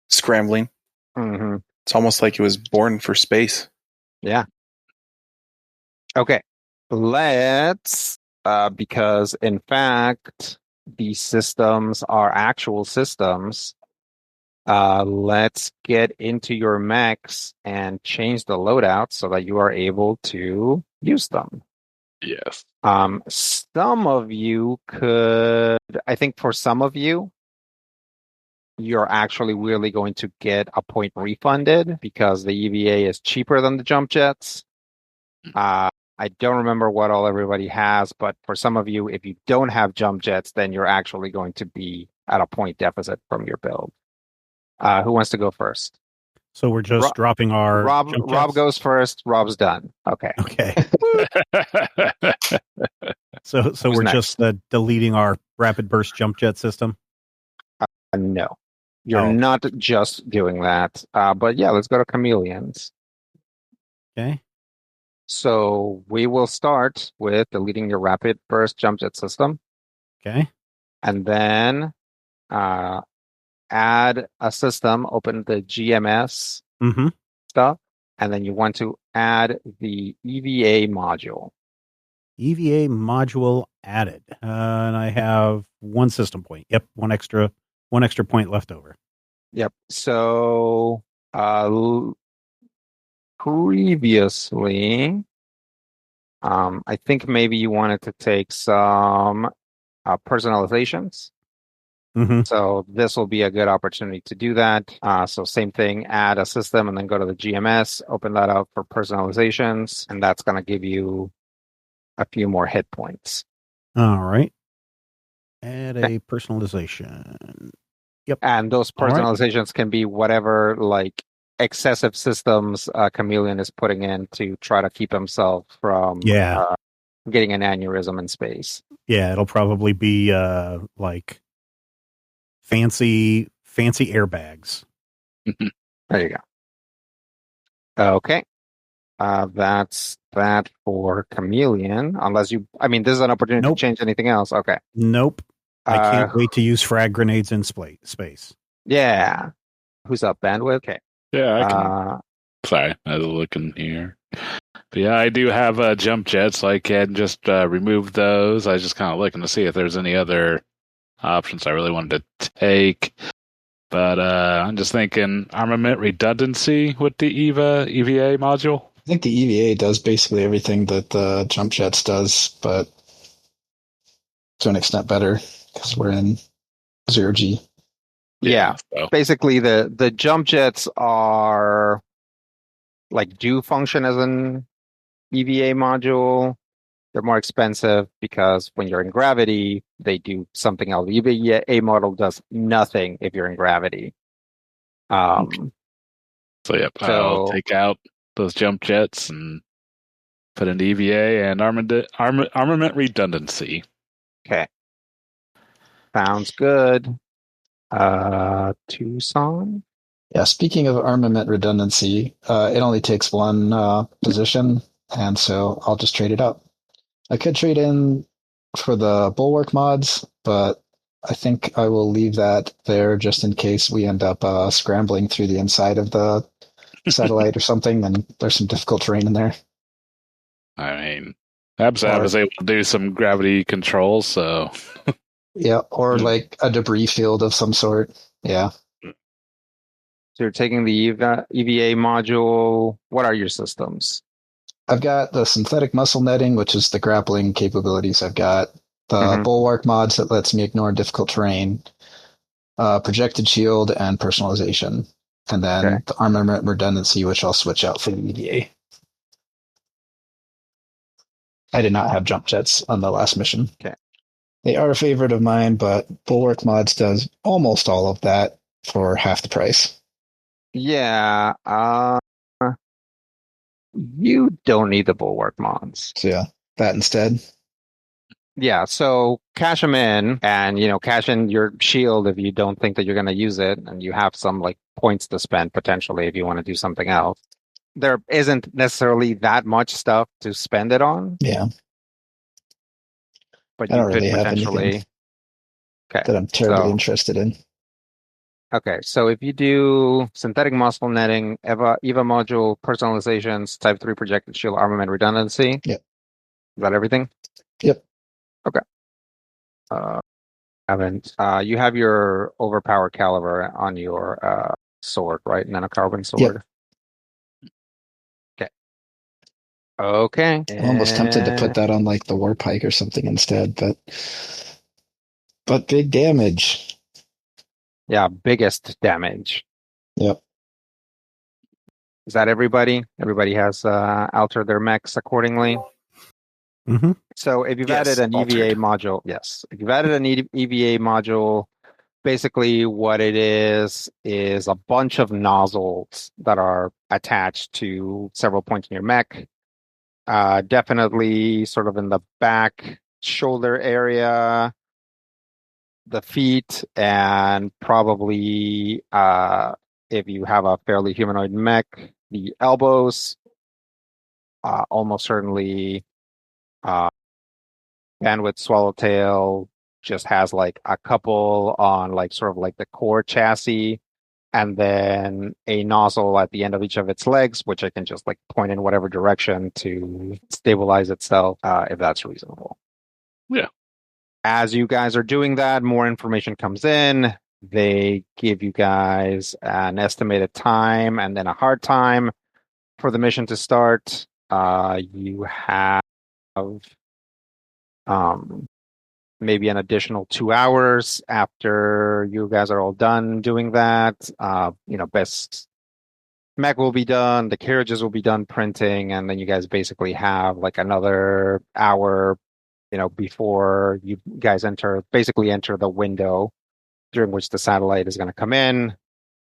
scrambling. Mm-hmm. It's almost like he was born for space. Yeah. Okay. Let's because in fact, these systems are actual systems. Let's get into your mechs and change the loadout so that you are able to use them. Yes. Some of you could, I think for some of you, you're actually really going to get a point refunded because the EVA is cheaper than the jump jets. I don't remember what all everybody has, but for some of you, if you don't have jump jets, then you're actually going to be at a point deficit from your build. Who wants to go first? So we're just dropping our Rob. jump Rob jets? goes first. Rob's done. Okay. Okay. So we're next? just deleting our rapid burst jump jet system. No, you're not just doing that. But yeah, let's go to chameleons. Okay. So we will start with deleting your rapid burst jump jet system. Okay. And then add a system, open the GMS stuff, and then you want to add the EVA module. EVA module added. And I have one system point. Yep, one extra point left over. Yep. So previously, I think maybe you wanted to take some personalizations. So this will be a good opportunity to do that. So same thing, add a system and then go to the GMS, open that up for personalizations, and that's going to give you a few more hit points. All right. Add a personalization. Yep. And those personalizations can be whatever like excessive systems Chameleon is putting in to try to keep himself from getting an aneurysm in space. Yeah, it'll probably be like fancy airbags. There you go. Okay. That's that for Chameleon. Unless this is an opportunity to change anything else. Okay. Nope. I can't wait to use frag grenades in space. Yeah. Who's up? Bandwidth? Okay. Yeah, I can. Sorry, I was looking here. But yeah, I do have jump jets, so I can just remove those. I was just kind of looking to see if there's any other options I really wanted to take. But I'm just thinking armament redundancy with the EVA module. I think the EVA does basically everything that the jump jets does, but to an extent better because we're in 0G. Yeah. So. Basically, the jump jets are do function as an EVA module. They're more expensive because when you're in gravity, they do something else. The EVA model does nothing if you're in gravity. I'll take out those jump jets and put in EVA and armament redundancy. Okay. Sounds good. Tucson? Yeah, speaking of armament redundancy, it only takes one position, and so I'll just trade it up. I could trade in for the bulwark mods, but I think I will leave that there just in case we end up scrambling through the inside of the satellite or something, and there's some difficult terrain in there. I mean, Absab is able to do some gravity controls, so... Yeah, or like a debris field of some sort. Yeah. So you're taking the EVA module. What are your systems? I've got the synthetic muscle netting, which is the grappling capabilities. I've got the bulwark mods that lets me ignore difficult terrain, projected shield, and personalization. And then the armament redundancy, which I'll switch out for the EVA. I did not have jump jets on the last mission. Okay. They are a favorite of mine, but Bulwark Mods does almost all of that for half the price. Yeah. You don't need the Bulwark Mods. So yeah, that instead. Yeah, so cash them in and, cash in your shield if you don't think that you're going to use it and you have some points to spend potentially if you want to do something else. There isn't necessarily that much stuff to spend it on. Yeah. But I don't really have anything that I'm terribly interested in. Okay, so if you do synthetic muscle netting, EVA module, personalizations, type 3 projected shield, armament redundancy. Yep. Is that everything? Yep. Uh, haven't. You have your overpowered caliber on your sword, right? Nanocarbon sword. Yep. Okay. I'm almost tempted to put that on like the war pike or something instead, but big damage. Yeah, biggest damage. Yep. Is that everybody? Everybody has altered their mechs accordingly. Mm-hmm. So if you've Yes, added an EVA altered. module, yes. If you've added an EVA module, basically what it is a bunch of nozzles that are attached to several points in your mech. Definitely sort of in the back shoulder area, the feet, and probably if you have a fairly humanoid mech, the elbows. Almost certainly bandwidth swallowtail just has like a couple on like sort of like the core chassis, and then a nozzle at the end of each of its legs, which I can just like point in whatever direction to stabilize itself, if that's reasonable. Yeah. As you guys are doing that, more information comes in. They give you guys an estimated time and then a hard time for the mission to start. You have maybe an additional 2 hours after you guys are all done doing that. Best mech will be done, the carriages will be done printing, and then you guys basically have like another hour, before you guys enter the window during which the satellite is going to come in.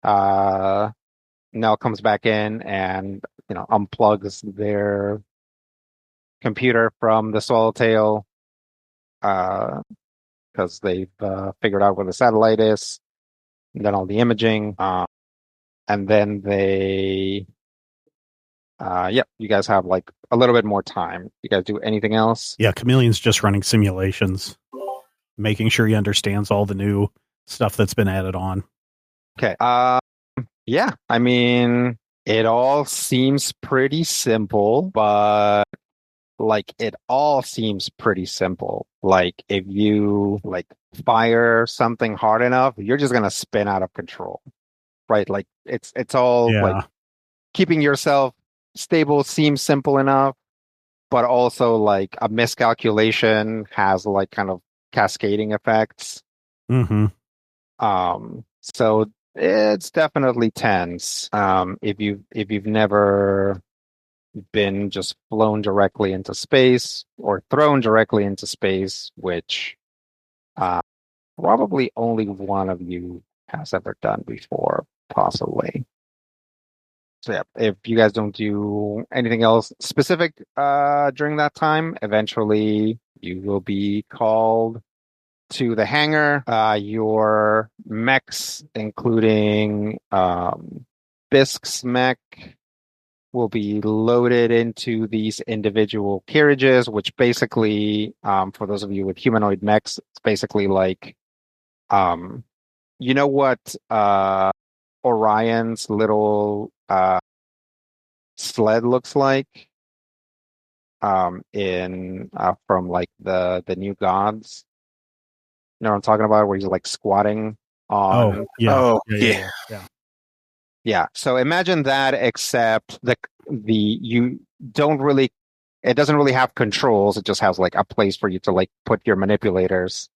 Nell comes back in and unplugs their computer from the swallowtail, because they've figured out where the satellite is, and then all the imaging, and then you guys have like a little bit more time. You guys do anything else? Yeah, Chameleon's just running simulations, making sure he understands all the new stuff that's been added on. Okay. Yeah, I mean, it all seems pretty simple, but like it all seems pretty simple. Like if you like fire something hard enough, you're just gonna spin out of control, right? Like it's all like keeping yourself stable seems simple enough, but also like a miscalculation has like kind of cascading effects. Mm-hmm. So it's definitely tense. If you've never been just flown directly into space or thrown directly into space, which probably only one of you has ever done before, possibly. So yeah, if you guys don't do anything else specific during that time, eventually you will be called to the hangar. Your mechs, including Bisk's mech, will be loaded into these individual carriages, which basically, for those of you with humanoid mechs, it's basically like, what Orion's little sled looks like, in from like the New Gods. You know what I'm talking about? Where he's like squatting on. Yeah. So imagine that, except you don't really. It doesn't really have controls. It just has like a place for you to like put your manipulators.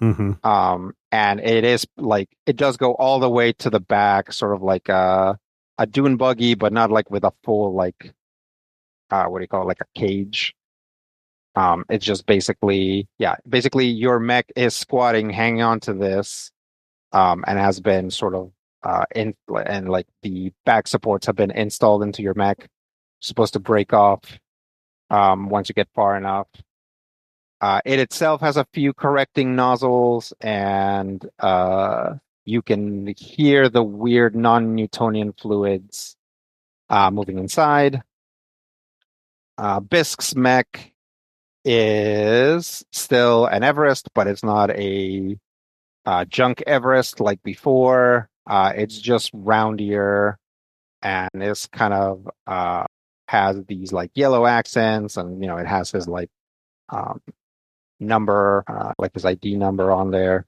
Mm-hmm. And it is like it does go all the way to the back, sort of like a dune buggy, but not like with a full like what do you call it, like a cage. It's just basically your mech is squatting, hanging on to this, and has been sort of and like the back supports have been installed into your mech. Supposed to break off once you get far enough. It itself has a few correcting nozzles, and you can hear the weird non-Newtonian fluids moving inside. Bisk's mech is still an Everest, but it's not a junk Everest like before. It's just roundier, and it's kind of has these like yellow accents, and it has his like number, like his ID number on there.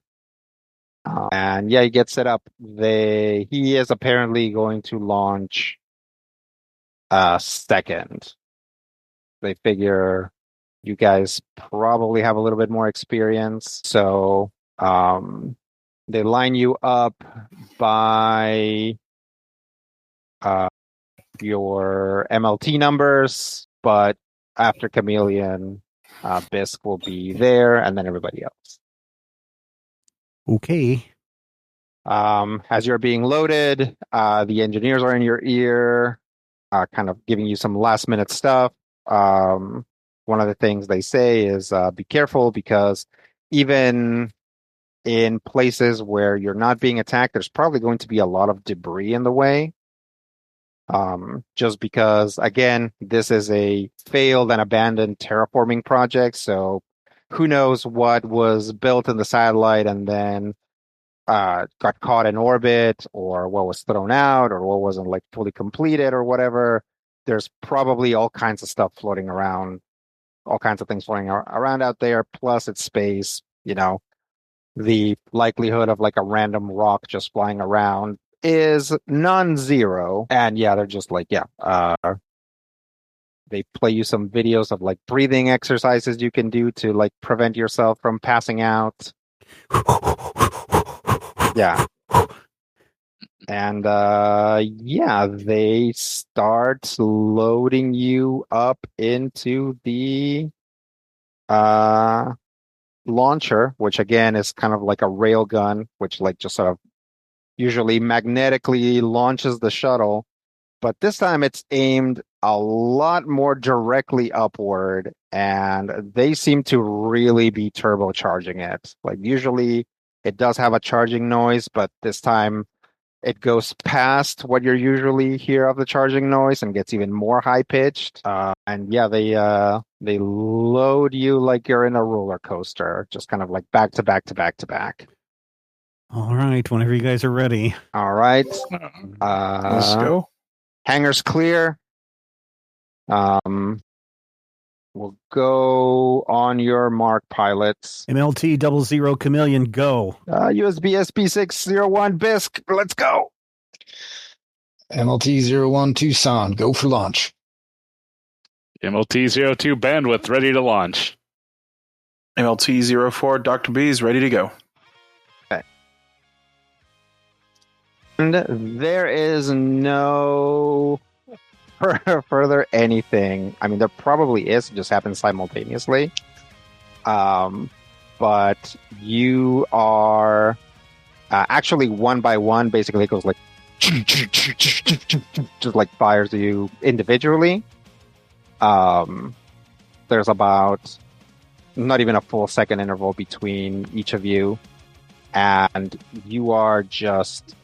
And yeah, he gets set up. He is apparently going to launch second. They figure you guys probably have a little bit more experience, so they line you up by your MLT numbers, but after Chameleon, Bisk will be there, and then everybody else. Okay. As you're being loaded, the engineers are in your ear, kind of giving you some last minute stuff. One of the things they say is be careful, because even in places where you're not being attacked, there's probably going to be a lot of debris in the way. Just because, again, this is a failed and abandoned terraforming project, so who knows what was built in the satellite and then got caught in orbit, or what was thrown out, or what wasn't like fully completed, or whatever. There's probably all kinds of stuff floating around, all kinds of things floating around out there. Plus, it's space. The likelihood of like a random rock just flying around is non-zero. And yeah, they're just like, they play you some videos of like breathing exercises you can do to like prevent yourself from passing out. Yeah. And they start loading you up into the launcher, which again is kind of like a rail gun, which like just sort of usually magnetically launches the shuttle. But this time it's aimed a lot more directly upward, and they seem to really be turbocharging it. Like usually it does have a charging noise, but this time it goes past what you usually hear of the charging noise and gets even more high pitched. And yeah, they load you like you're in a roller coaster, just kind of like back to back to back to back. All right, whenever you guys are ready. All right. Let's go. Hangars clear. We'll go on your mark, pilots. MLT 00 Chameleon, go. USB SP601 Bisk, let's go. MLT-01 Tucson, go for launch. MLT-02 Bandwidth, ready to launch. MLT-04 Dr. B is ready to go. Okay. And there is no further anything. I mean, there probably is. It just happens simultaneously. But you are actually one by one. Basically, it goes like just like fires you individually. There's about not even a full second interval between each of you, and you are just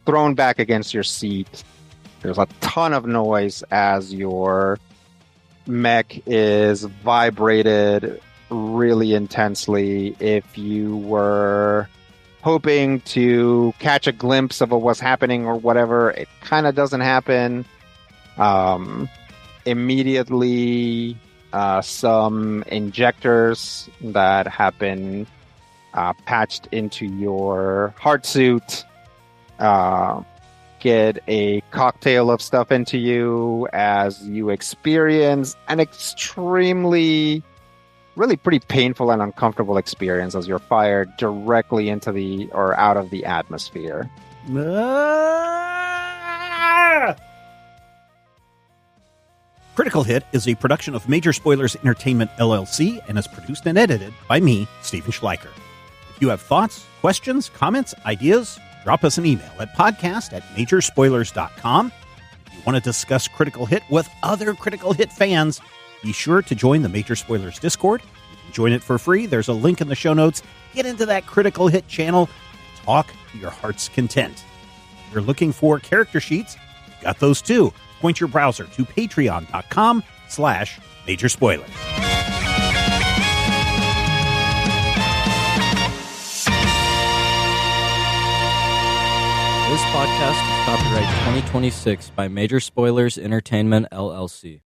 thrown back against your seat. There's a ton of noise as your mech is vibrated really intensely. If you were hoping to catch a glimpse of what was happening or whatever, it kind of doesn't happen. Immediately, some injectors that have been patched into your heart suit get a cocktail of stuff into you as you experience an extremely, really pretty painful and uncomfortable experience as you're fired directly into the or out of the atmosphere. Critical Hit is a production of Major Spoilers Entertainment, LLC, and is produced and edited by me, Stephen Schleicher. If you have thoughts, questions, comments, ideas, drop us an email at podcast@majorspoilers.com. If you want to discuss Critical Hit with other Critical Hit fans, be sure to join the Major Spoilers Discord. You can join it for free. There's a link in the show notes. Get into that Critical Hit channel. Talk to your heart's content. If you're looking for character sheets, we've got those too. Point your browser to patreon.com/majorspoilers. This podcast is copyright 2026 by Major Spoilers Entertainment, LLC.